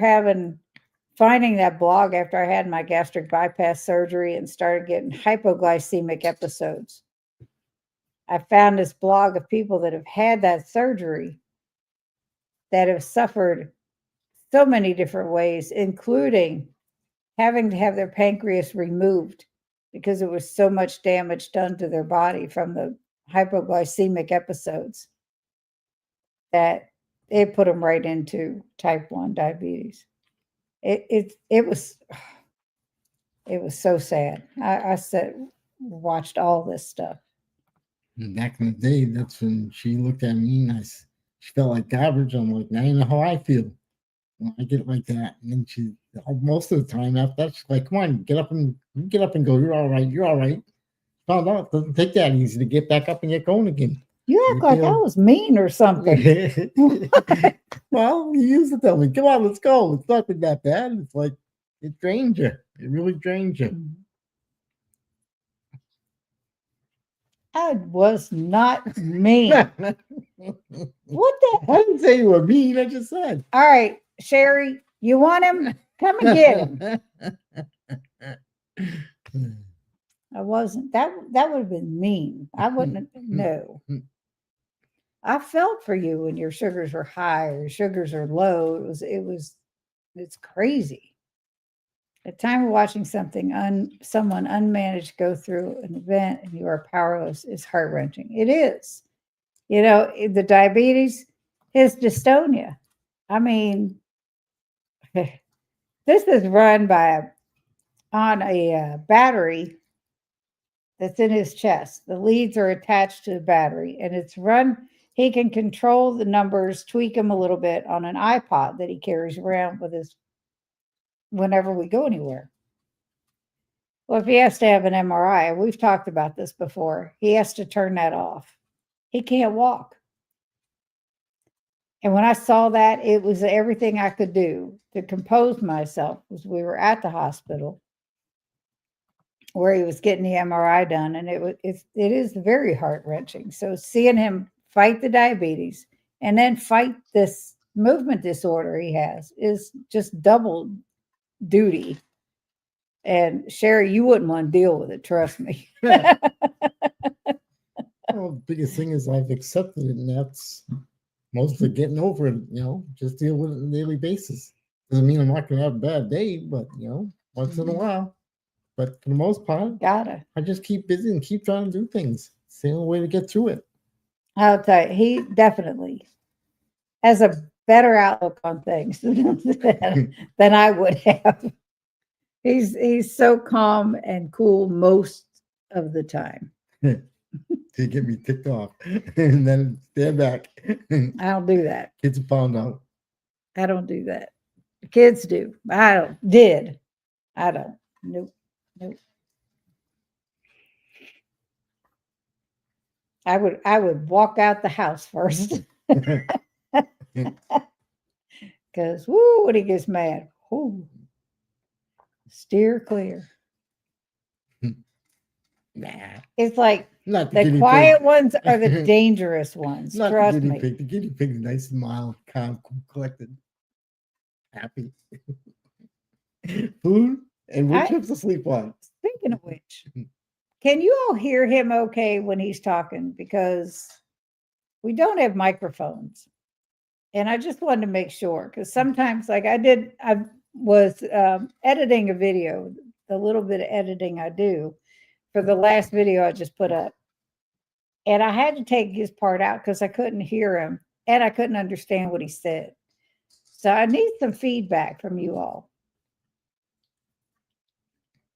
finding that blog after I had my gastric bypass surgery and started getting hypoglycemic episodes, I found this blog of people that have had that surgery that have suffered so many different ways, including having to have their pancreas removed because it was so much damage done to their body from the hypoglycemic episodes that it put them right into type 1 diabetes. It was so sad. I watched all this stuff. Back in the day, that's when she looked at me and she felt like garbage. I'm like, now you know how I feel when I get like that. And then she, most of the time after that, she's like, come on, get up and go. You're all right. You're all right. Found out it doesn't take that easy to get back up and get going again. You act like I was mean or something. Well, you used to tell me, come on, let's go. It's not been that bad. It's like, it drains you. It really drains you. I was not mean. What the? I didn't say you were mean. I just said. All right, Sherry, you want him? Come and get him. I wasn't. That would have been mean. I wouldn't. No. I felt for you when your sugars were high or your sugars are low. It's crazy. The time of watching someone unmanaged go through an event and you are powerless is heart-wrenching. It is. The diabetes, his dystonia. I mean, this is run on a battery that's in his chest. The leads are attached to the battery, and it's run. He can control the numbers, tweak them a little bit on an iPod that he carries around with his whenever we go anywhere. Well, if he has to have an MRI, we've talked about this before, he has to turn that off. He can't walk. And when I saw that, it was everything I could do to compose myself. Was we were at the hospital where he was getting the MRI done, and it is very heart-wrenching. So seeing him fight the diabetes and then fight this movement disorder he has is just double duty. And Sherry, you wouldn't want to deal with it, trust me. Well, the biggest thing is I've accepted it, and that's mostly getting over it, just deal with it on a daily basis. Doesn't mean I'm not going to have a bad day, but, once in a while. But for the most part, I just keep busy and keep trying to do things. It's the only way to get through it. I'll tell you, he definitely has a better outlook on things than I would have. He's so calm and cool most of the time. To get me ticked off, and then stand back. I don't do that. Kids are found out. I don't do that. The kids do. I don't. Did. I don't. Nope. Nope. I would walk out the house first. Because woo, when he gets mad, whoo, steer clear. Nah, It's like not the the guinea quiet pig. ones are the dangerous ones. Not Trust the guinea me. pig. The guinea pig's nice and mild, calm, cool, collected, happy. Food and wood I, chips to sleep on. speaking of which, can you all hear him okay when he's talking? Because we don't have microphones. And I just wanted to make sure, because sometimes, like I was editing a video, the little bit of editing I do for the last video I just put up. And I had to take his part out because I couldn't hear him and I couldn't understand what he said. So I need some feedback from you all.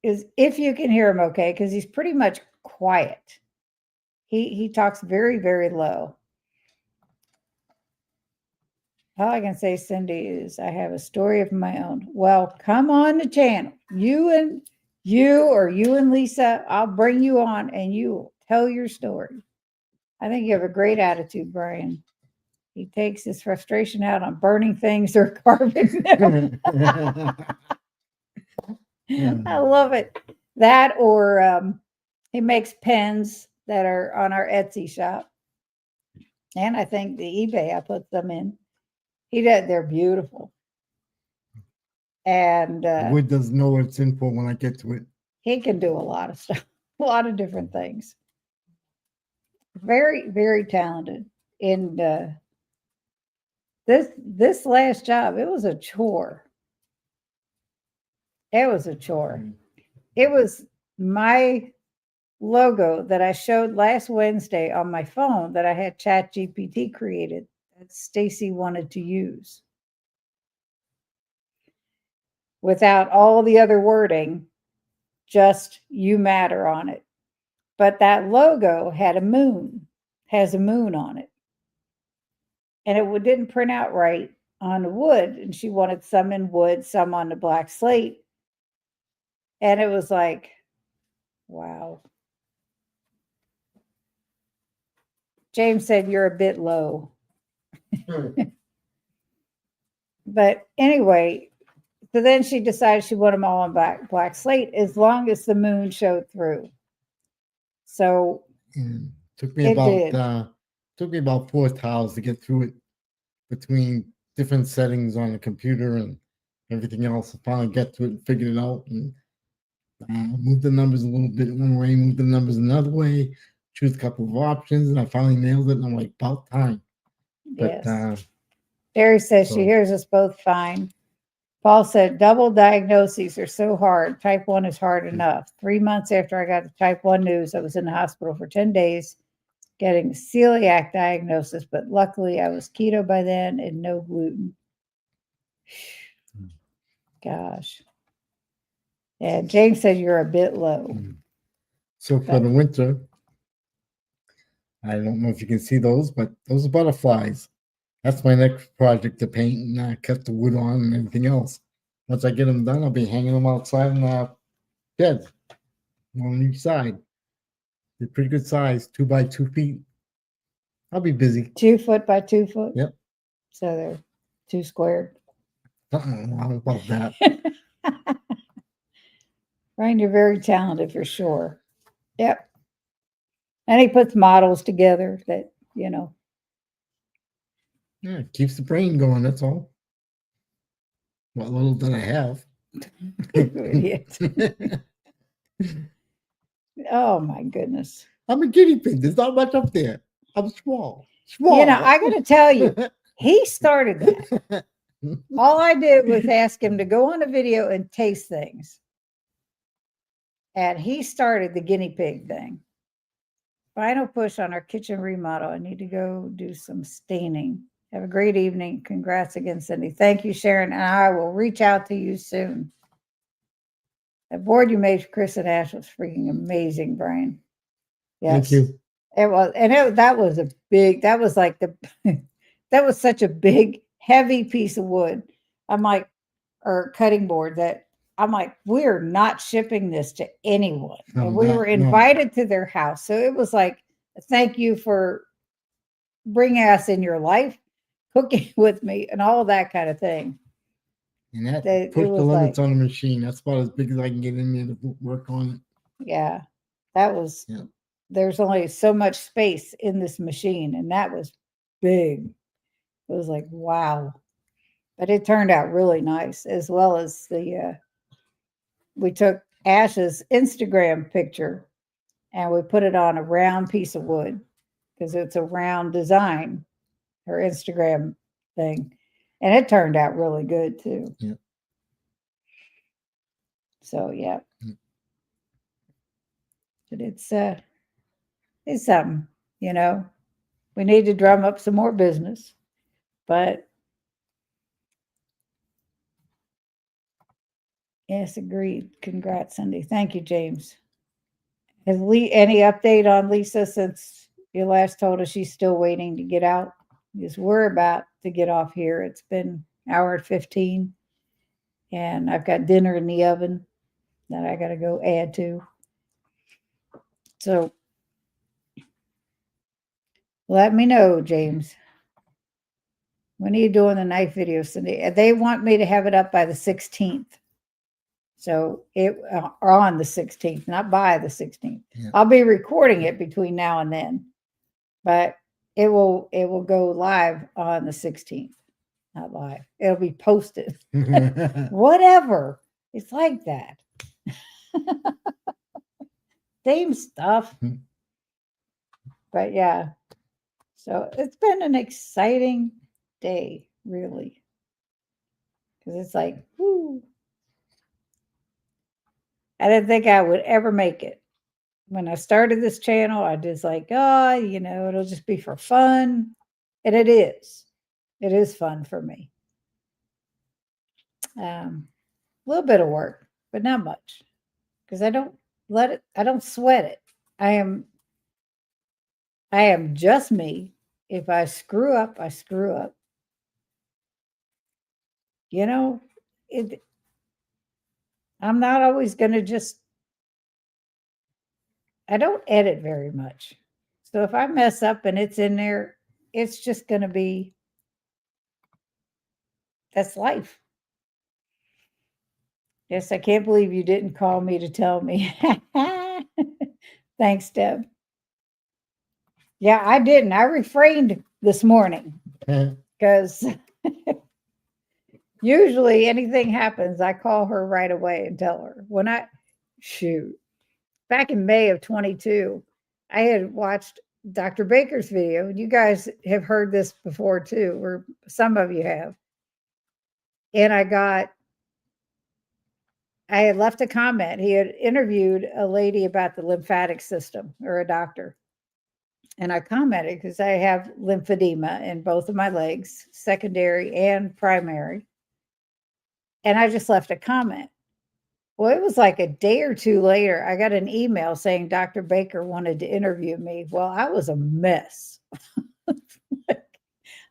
Is if you can hear him okay, because he's pretty much quiet. He talks very, very low. All I can say, Cindy, is I have a story of my own. Well, come on the channel. You and Lisa, I'll bring you on and you will tell your story. I think you have a great attitude, Brian. He takes his frustration out on burning things or carving them. I love it. That or he makes pens that are on our Etsy shop. And I think the eBay, I put them in. He did. They're beautiful. And Wood doesn't know what it's in for when I get to it. he can do a lot of stuff, a lot of different things. Very, very talented. And this last job, it was a chore. It was a chore. It was my logo that I showed last Wednesday on my phone that I had ChatGPT created that Stacy wanted to use. Without all the other wording, just you matter on it. But that logo had a moon, has a moon on it. And it didn't print out right on the wood. And she wanted some in wood, some on the black slate. And it was like, wow. James said, you're a bit low. But anyway, so then she decided she wanted them all on black slate as long as the moon showed through. So took me about 4 tiles to get through it between different settings on the computer and everything else. I finally get to it and figured it out and moved the numbers a little bit one way, moved the numbers another way, choose a couple of options, and I finally nailed it. And I'm like, about time. But yes. Barry says she hears us both fine. Paul said, double diagnoses are so hard. Type 1 is hard enough. 3 months after I got the type 1 news, I was in the hospital for 10 days getting celiac diagnosis, but luckily I was keto by then and no gluten. Gosh. And James said you're a bit low. So for the winter, I don't know if you can see those, but those are butterflies. That's my next project to paint and cut the wood on and everything else. Once I get them done, I'll be hanging them outside in the bed on each side. They're pretty good size, 2 by 2 feet. I'll be busy. 2 foot by 2 foot? Yep. So they're 2 squared. Something wrong about that. Ryan, you're very talented for sure. Yep. And he puts models together that, you know. Yeah, it keeps the brain going, that's all. What little that I have. Oh my goodness. I'm a guinea pig. There's not much up there. I'm small. You know, I got to tell you, he started that. All I did was ask him to go on a video and taste things. And he started the guinea pig thing. Final push on our kitchen remodel. I need to go do some staining. Have a great evening. Congrats again, Cindy. Thank you, Sharon. And I will reach out to you soon. The board you made for Chris and Ash was freaking amazing, Brian. Thank Yes. you. It was, and that was a big, that was like that was such a big, heavy piece of wood. I'm like, or cutting board that I'm like, we're not shipping this to anyone. No, And we were no. invited to their house. So it was like, thank you for bringing us in your life, cooking with me, and all that kind of thing. And that It pushed the was limits like, on the machine. That's about as big as I can get in there to work on it. yeah, that was, Yeah. there's only so much space in this machine, and that was big. It was like, wow. But it turned out really nice, as well as we took Ash's Instagram picture and we put it on a round piece of wood because it's a round design, her Instagram thing. And it turned out really good too. Yeah. So yeah. Mm. But it's something, you know. We need to drum up some more business. But yes, agreed. Congrats, Cindy. Thank you, James. Has any update on Lisa since you last told us she's still waiting to get out? Because we're about to get off here. It's been an hour and 15, and I've got dinner in the oven that I got to go add to. So let me know, James. When are you doing the night video, Cindy? They want me to have it up by the 16th. So it on the 16th, not by the 16th. Yeah. I'll be recording it between now and then, but it will go live on the 16th. Not live. It'll be posted. Whatever. It's like that. Same stuff. But yeah. So it's been an exciting day, really. Because it's like, whoo. I didn't think I would ever make it. When I started this channel, I just like, oh, you know, it'll just be for fun. And it is. It is fun for me. A little bit of work, but not much. Because I don't sweat it. I am just me. If I screw up, I screw up. You know, I'm not always going to just, I don't edit very much. So if I mess up and it's in there, it's just going to be, that's life. Yes, I can't believe you didn't call me to tell me. Thanks, Deb. Yeah, I didn't. I refrained this morning because usually anything happens, I call her right away and tell her. Back in May of 22, I had watched Dr. Baker's video. You guys have heard this before too, or some of you have. And I had left a comment. He had interviewed a lady about the lymphatic system, or a doctor. And I commented because I have lymphedema in both of my legs, secondary and primary. And I just left a comment. Well, it was like a day or two later, I got an email saying Dr. Baker wanted to interview me. Well, I was a mess.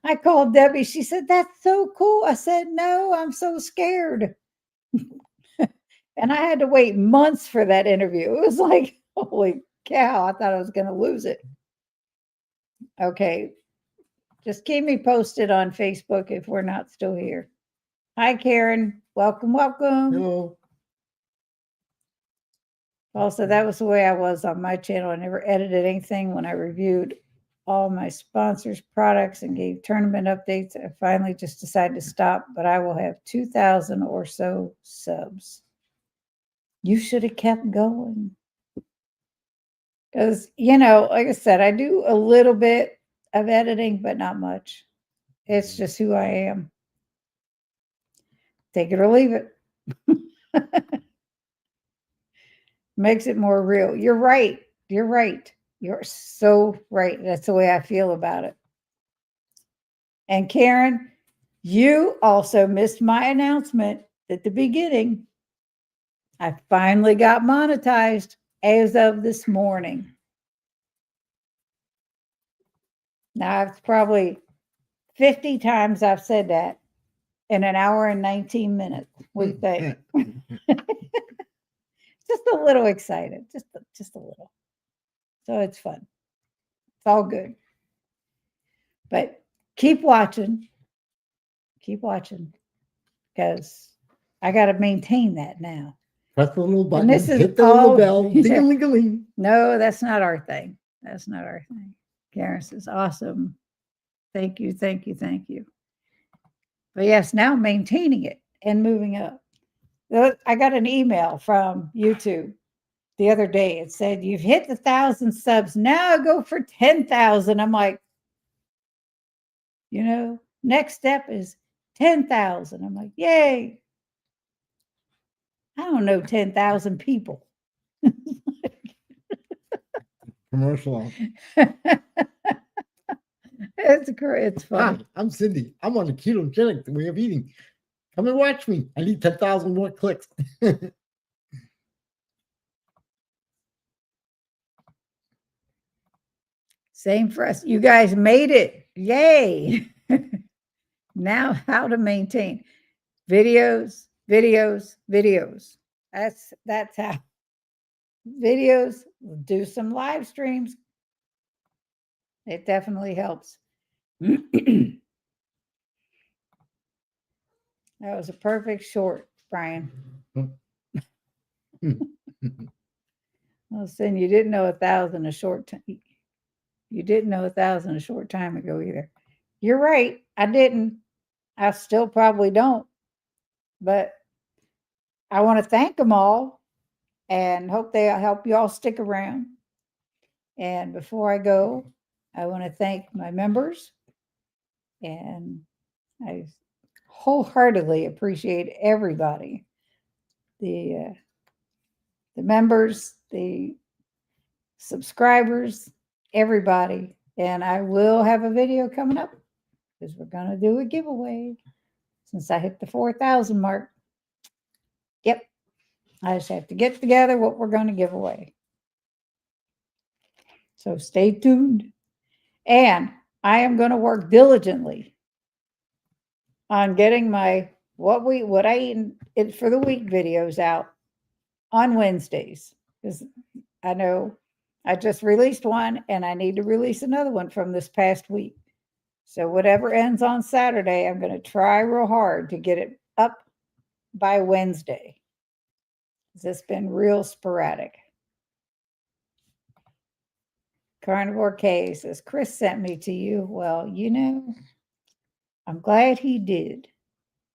I called Debbie. She said, that's so cool. I said, no, I'm so scared. And I had to wait months for that interview. It was like, holy cow, I thought I was going to lose it. Okay. Just keep me posted on Facebook if we're not still here. Hi, Karen. Welcome, welcome. Hello. Also, that was the way I was on my channel. I never edited anything when I reviewed all my sponsors' products and gave tournament updates. I finally just decided to stop, but I will have 2,000 or so subs. You should have kept going. Because, you know, like I said, I do a little bit of editing, but not much. It's just who I am. Take it or leave it. Makes it more real. You're right. You're right. You're so right. That's the way I feel about it. And Karen, you also missed my announcement at the beginning. I finally got monetized as of this morning. Now, it's probably 50 times I've said that in an hour and 19 minutes. What do you think? Just a little excited, just a little. So it's fun. It's all good. But keep watching, because I got to maintain that now. Press the little button, this is hit the all- little bell, yeah. ding-a-ling-a-ling. No, that's not our thing. That's not our thing. Karen says, awesome. Thank you, thank you, thank you. But yes, now maintaining it and moving up. I got an email from YouTube the other day. It said, you've hit the 1,000 subs. Now go for 10,000. I'm like, next step is 10,000. I'm like, yay. I don't know 10,000 people. Commercial. It's fun. Hi, I'm Cindy. I'm on a ketogenic way of eating. Come and watch me. I need 10,000 more clicks. Same for us. You guys made it. Yay. Now how to maintain videos. That's how. Videos, do some live streams. It definitely helps. That was a perfect short, Brian. Well, Sin, you didn't know 1,000 a short time. You didn't know 1,000 a short time ago either. You're right. I didn't. I still probably don't. But I want to thank them all and hope they help you all stick around. And before I go, I want to thank my members. And I wholeheartedly appreciate everybody. The members, the subscribers, everybody. And I will have a video coming up because we're going to do a giveaway since I hit the 4,000 mark. Yep. I just have to get together what we're going to give away. So stay tuned. And I am going to work diligently on getting my what I eat for the week videos out on Wednesdays. Because I know I just released one and I need to release another one from this past week. So whatever ends on Saturday, I'm going to try real hard to get it up by Wednesday. It's been real sporadic. Carnivore K says, Chris sent me to you. Well, I'm glad he did.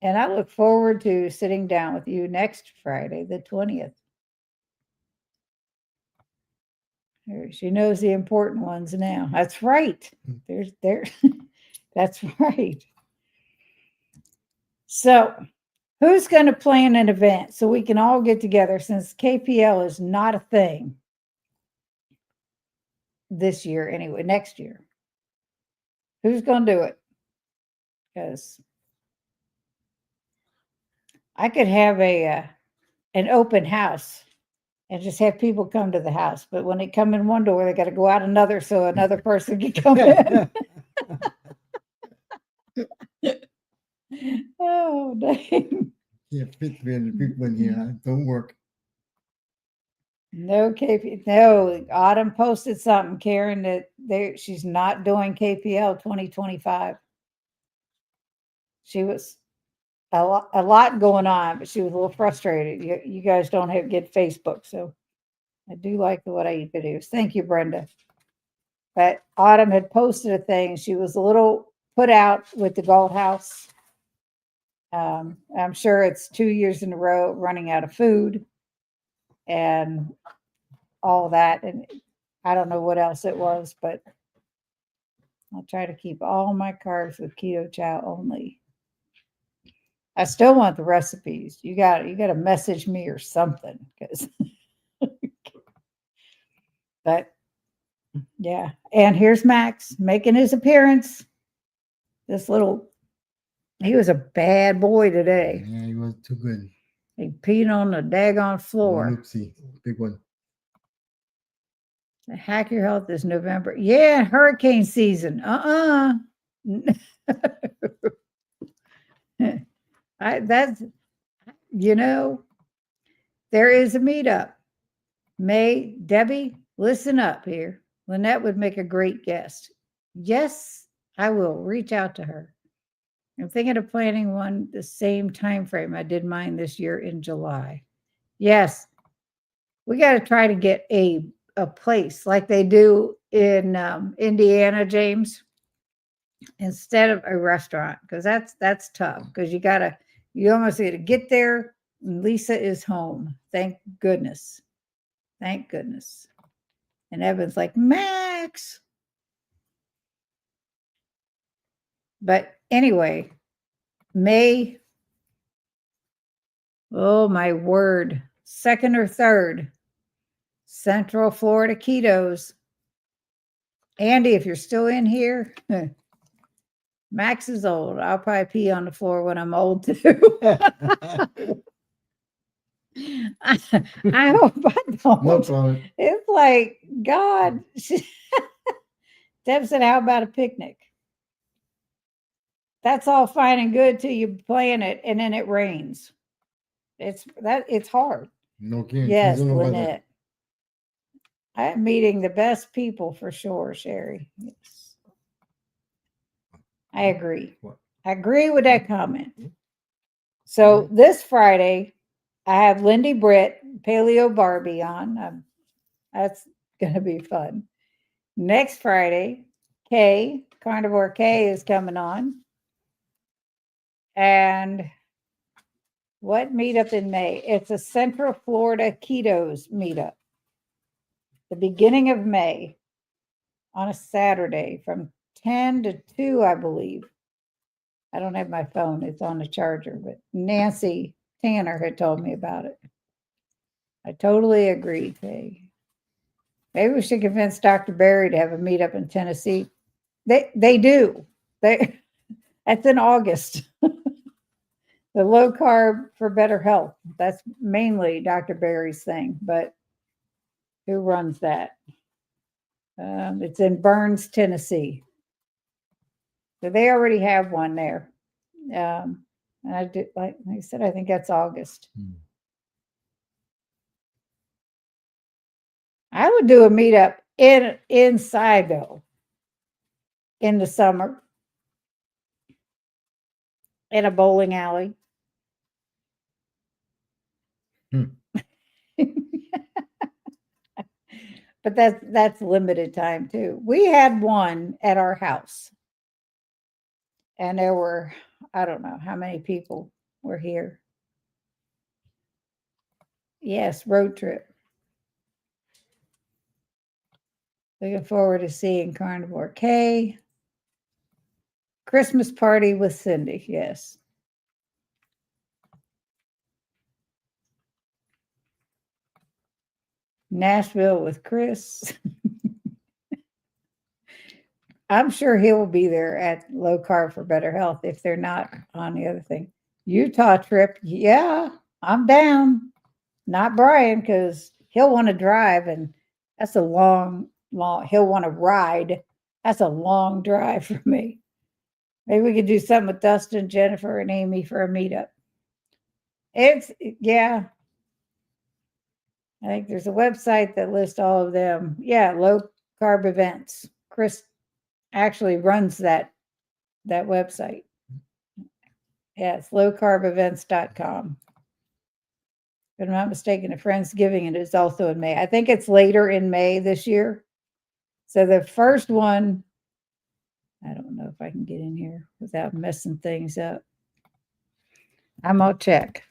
And I look forward to sitting down with you next Friday, the 20th. She knows the important ones now. That's right. That's right. So who's going to plan an event so we can all get together, since KPL is not a thing this year anyway, next year? Who's going to do it? Because I could have an open house and just have people come to the house. But when they come in one door, they got to go out another so another person can come in. Oh, dang. Yeah, fit 300 people in here. Don't work. No KP. No, Autumn posted something, Karen, that she's not doing KPL 2025. She was a lot going on, but she was a little frustrated. You guys don't get Facebook, so I do like the What I Eat videos. Thank you, Brenda. But Autumn had posted a thing. She was a little put out with the Gold House. I'm sure it's 2 years in a row running out of food and all that. And I don't know what else it was, but I'll try to keep all my carbs with keto chow only. I still want the recipes. You got to message me or something, because but yeah. And here's Max making his appearance. He was a bad boy today. Yeah, he was too good. They peed on the daggone floor. Oopsie, big one. Hack Your Health is November. Yeah, hurricane season. That's, there is a meetup. Debbie, listen up here. Lynette would make a great guest. Yes, I will reach out to her. I'm thinking of planning one the same time frame I did mine this year in July. Yes, we got to try to get a place like they do in Indiana, James, instead of a restaurant, because that's tough, because you almost got to get there. And Lisa is home. Thank goodness. Thank goodness. And Evan's like, Max. But anyway, May, oh my word, 2nd or 3rd, Central Florida Ketos. Andy, if you're still in here, Max is old. I'll probably pee on the floor when I'm old too. I hope I don't. No problem. It's like, God. Deb said, how about a picnic? That's all fine and good till you plan it and then it rains. It's hard. No guarantees. Yes, in the weather. Lynette. I'm meeting the best people for sure, Sherry. Yes. I agree. What? I agree with that comment. So this Friday, I have Lindy Britt, Paleo Barbie on. That's going to be fun. Next Friday, Kay, Carnivore Kay is coming on. And what meetup in May? It's a Central Florida Ketos meetup. The beginning of May on a Saturday from 10 to 2, I believe. I don't have my phone. It's on the charger, but Nancy Tanner had told me about it. I totally agree, Kay. Maybe we should convince Dr. Barry to have a meetup in Tennessee. They do. That's in August. The low carb for better health. That's mainly Dr. Barry's thing, but who runs that? It's in Burns, Tennessee. So they already have one there. And I did, like I said, I think that's August. I would do a meetup inside though, in the summer, in a bowling alley. But that's limited time too. We had one at our house. And there were, I don't know how many people were here. Yes, road trip. Looking forward to seeing Carnivore K. Christmas party with Cindy, yes. Nashville with Chris. I'm sure he'll be there at Low Carb for Better Health if they're not on the other thing. Utah trip, yeah, I'm down. Not Brian, because he'll want to drive, and that's a long, he'll want to ride. That's a long drive for me. Maybe we could do something with Dustin, Jennifer, and Amy for a meetup. Yeah. I think there's a website that lists all of them. Yeah, low carb events. Chris actually runs that website. Yeah, it's lowcarbevents.com. If I'm not mistaken, the Friendsgiving, and it's also in May. I think it's later in May this year. So the first one, I don't know if I can get in here without messing things up. I'm going to check.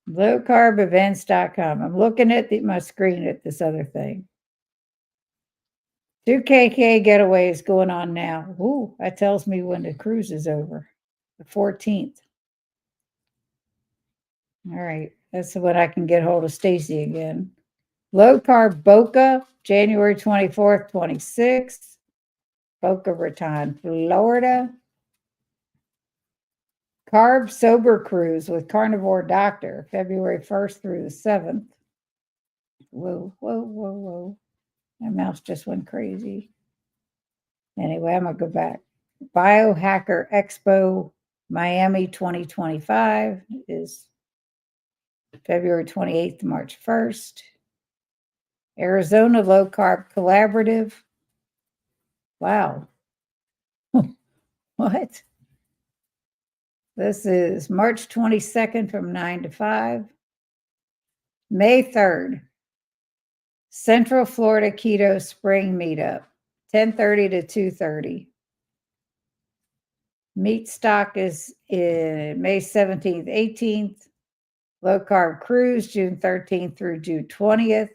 Lowcarbevents.com. I'm looking at my screen at this other thing. 2KK getaways going on now. Ooh, that tells me when the cruise is over. The 14th. All right. That's when I can get hold of Stacy again. Low Carb Boca, January 24th, 26th. Boca Raton, Florida. Carb Sober Cruise with Carnivore Doctor, February 1st through the 7th. Whoa, whoa, whoa, whoa. My mouse just went crazy. Anyway, I'm going to go back. Biohacker Expo Miami 2025 is February 28th to March 1st. Arizona Low Carb Collaborative. Wow. What? This is March 22nd from 9 to 5. May 3rd, Central Florida Keto Spring Meetup, 10:30 to 2:30. Meat stock is in May 17th, 18th. Low Carb Cruise, June 13th through June 20th.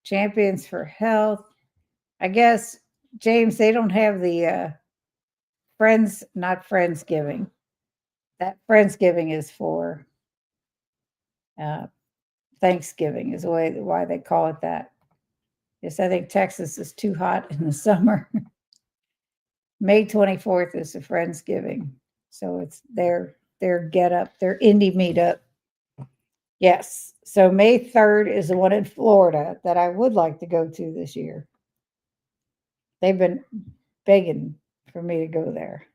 Champions for Health. I guess, James, they don't have the Friends, not Friendsgiving. That Friendsgiving is for Thanksgiving is the way why they call it that. Yes, I think Texas is too hot in the summer. May 24th is the Friendsgiving. So it's their get up, their indie meetup. Yes. So May 3rd is the one in Florida that I would like to go to this year. They've been begging for me to go there.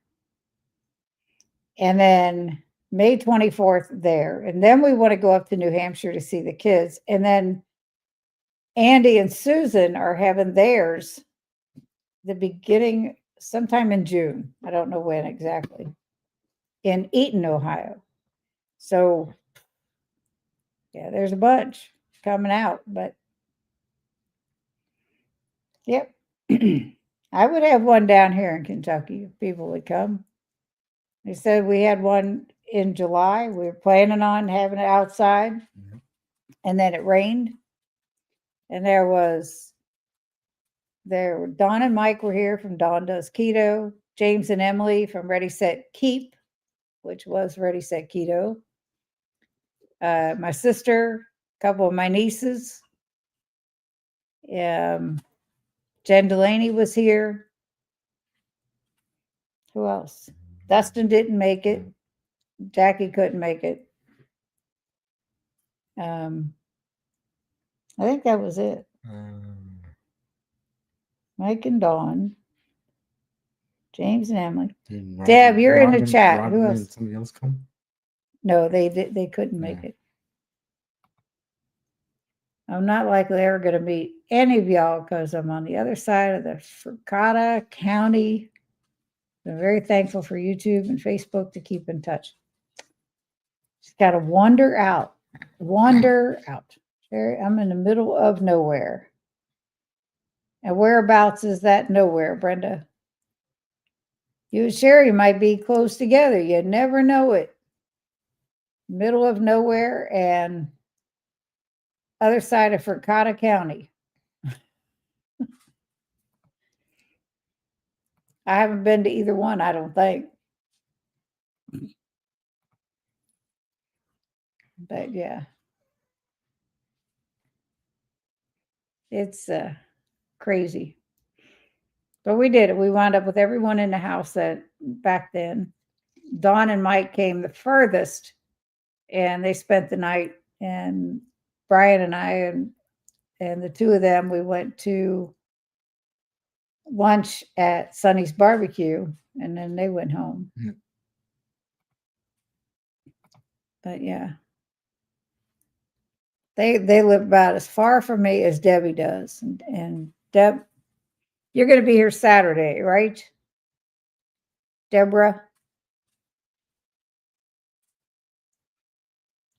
And then May 24th there. And then we want to go up to New Hampshire to see the kids. And then Andy and Susan are having theirs the beginning sometime in June. I don't know when exactly. In Eaton, Ohio. So yeah, there's a bunch coming out, but yep. I would have one down here in Kentucky if people would come. They said we had one in July. We were planning on having it outside, and then it rained. And Don and Mike were here from Don Does Keto, James and Emily from Ready Set Keep, which was Ready Set Keto. My sister, a couple of my nieces. Jen Delaney was here. Who else? Dustin didn't make it. Jackie couldn't make it. I think that was it. Mike and Dawn. James and Emily. Deb, you're in the chat. Who else? Somebody else come? No, they couldn't make it. I'm not likely ever going to meet any of y'all because I'm on the other side of the Fricata County. I'm very thankful for YouTube and Facebook to keep in touch. Just got to wander out. I'm in the middle of nowhere. And whereabouts is that nowhere, Brenda? You and Sherry might be close together. You never know it. Middle of nowhere and other side of Fricata County. I haven't been to either one, I don't think. But yeah. It's crazy. But we did it. We wound up with everyone in the house that back then. Dawn and Mike came the furthest, and they spent the night. And Brian and I and the two of them, we went to lunch at Sonny's Barbecue, and then they went home. Yeah. But yeah. They live about as far from me as Debbie does. And Deb, you're going to be here Saturday, right? Deborah?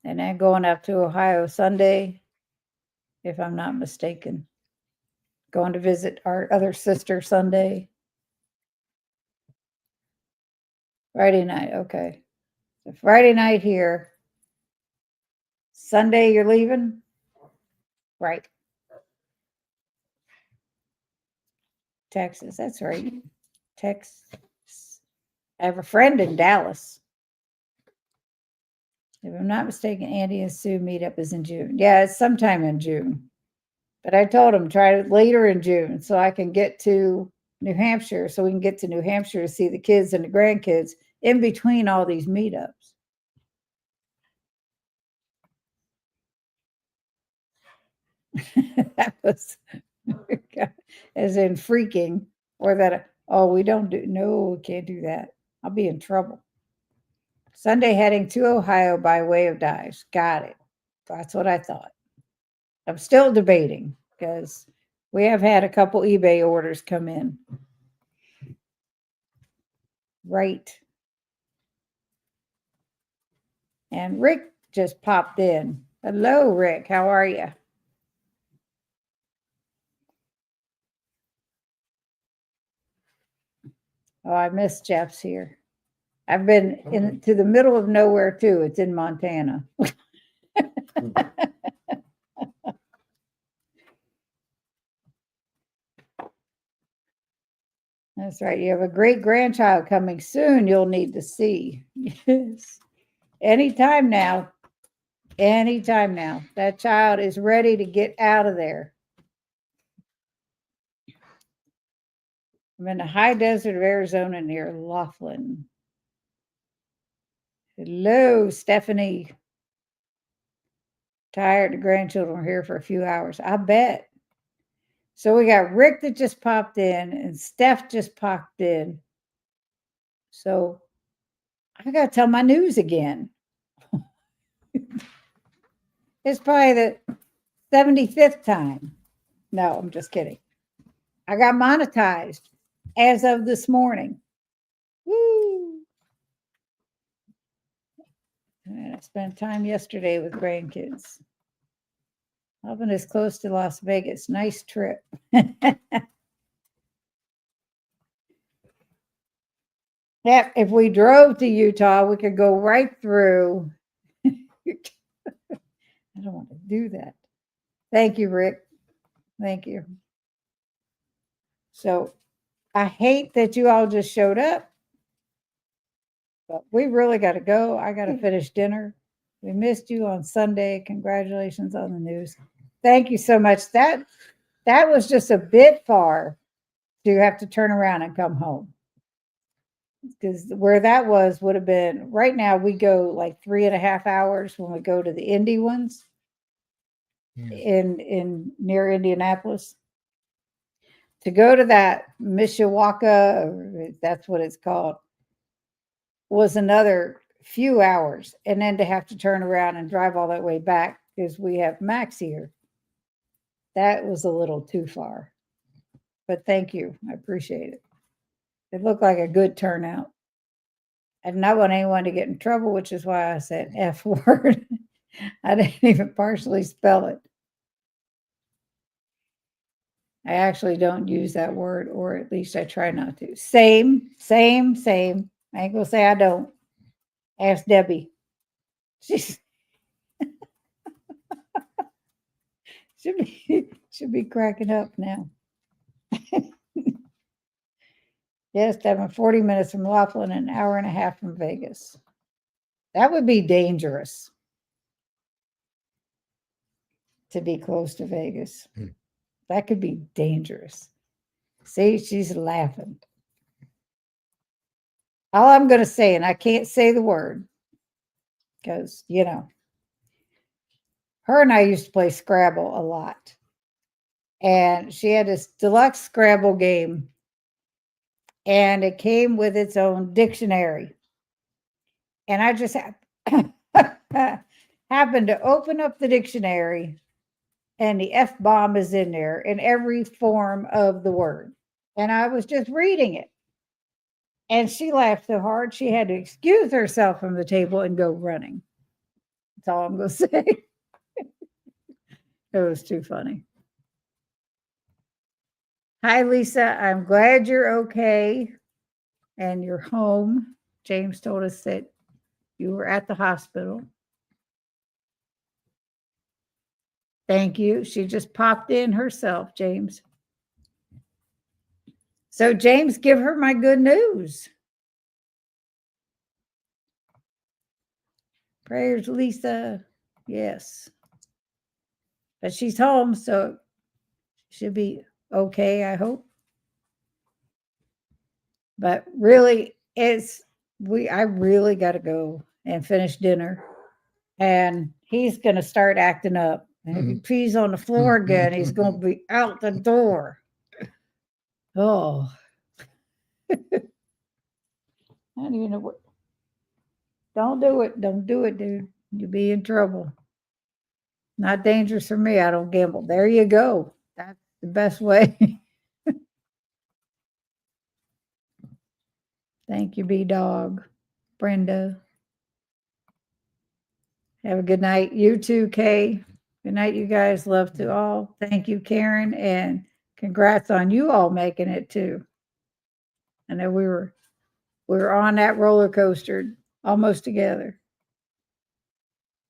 And then going up to Ohio Sunday, if I'm not mistaken. Going to visit our other sister Sunday. Friday night, okay. So Friday night here. Sunday you're leaving? Right. Texas, that's right. Texas. I have a friend in Dallas. If I'm not mistaken, Andy and Sue meetup is in June. Yeah, it's sometime in June. But I told him try it later in June so I can get to New Hampshire so we can get to New Hampshire to see the kids and the grandkids in between all these meetups. That was as in freaking, or that, oh, we don't do, no, we can't do that. I'll be in trouble. Sunday heading to Ohio by way of Dives. Got it. That's what I thought. I'm still debating because we have had a couple eBay orders come in. Right. And Rick just popped in. Hello, Rick. How are you? Oh, I miss Jeff's here. I've been into the middle of nowhere too. It's in Montana. That's right. You have a great grandchild coming soon. You'll need to see. Yes. Anytime now. Anytime now. That child is ready to get out of there. I'm in the high desert of Arizona near Laughlin. Hello, Stephanie. Tired. The grandchildren are here for a few hours. I bet. So we got Rick that just popped in and Steph just popped in. So I got to tell my news again. It's probably the 75th time. No, I'm just kidding. I got monetized as of this morning. Woo! And I spent time yesterday with grandkids. Loving is close to Las Vegas. Nice trip. Yeah, if we drove to Utah, we could go right through. I don't want to do that. Thank you, Rick. Thank you. So I hate that you all just showed up, but we really got to go. I got to finish dinner. We missed you on Sunday. Congratulations on the news. Thank you so much. That was just a bit far to have to turn around and come home. Because where that was would have been, right now we go like 3.5 hours when we go to the Indy ones in near Indianapolis. To go to that Mishawaka, that's what it's called, was another few hours. And then to have to turn around and drive all that way back because we have Max here. That was a little too far. But thank you. I appreciate it. It looked like a good turnout. I did not want anyone to get in trouble, which is why I said F word. I didn't even partially spell it. I actually don't use that word, or at least I try not to. Same. I ain't gonna say I don't. Ask Debbie. She's should be cracking up now. Yes, Devin, 40 minutes from Laughlin, an hour and a half from Vegas. That would be dangerous to be close to Vegas. That could be dangerous. See, she's laughing. All I'm going to say, and I can't say the word because, her and I used to play Scrabble a lot. And she had this deluxe Scrabble game, and it came with its own dictionary. And I just happened to open up the dictionary, and the F-bomb is in there in every form of the word. And I was just reading it. And she laughed so hard, she had to excuse herself from the table and go running. That's all I'm going to say. It was too funny. Hi, Lisa. I'm glad you're okay and you're home. James told us that you were at the hospital. Thank you. She just popped in herself, James. So, James, give her my good news. Prayers, Lisa. Yes. But she's home, so she'll be okay, I hope. But really, I really got to go and finish dinner. And he's going to start acting up. And if he pees on the floor again, he's going to be out the door. Oh, I don't even know what. Don't do it. Don't do it, dude. You'll be in trouble. Not dangerous for me. I don't gamble. There you go. That's the best way. Thank you, B Dog. Brenda. Have a good night. You too, Kay. Good night, you guys. Love to all. Thank you, Karen. And congrats on you all making it too. I know we were on that roller coaster almost together.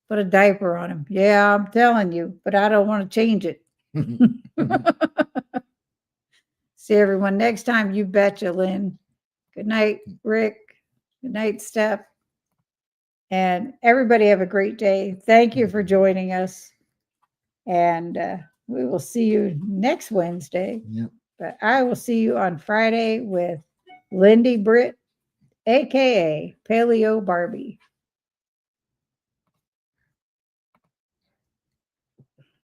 Put a diaper on him. Yeah, I'm telling you, but I don't want to change it. See everyone next time. You betcha, Lynn. Good night, Rick. Good night, Steph. And everybody have a great day. Thank you for joining us. And we will see you next Wednesday. Yep. But I will see you on Friday with Lindy Britt, aka Paleo Barbie.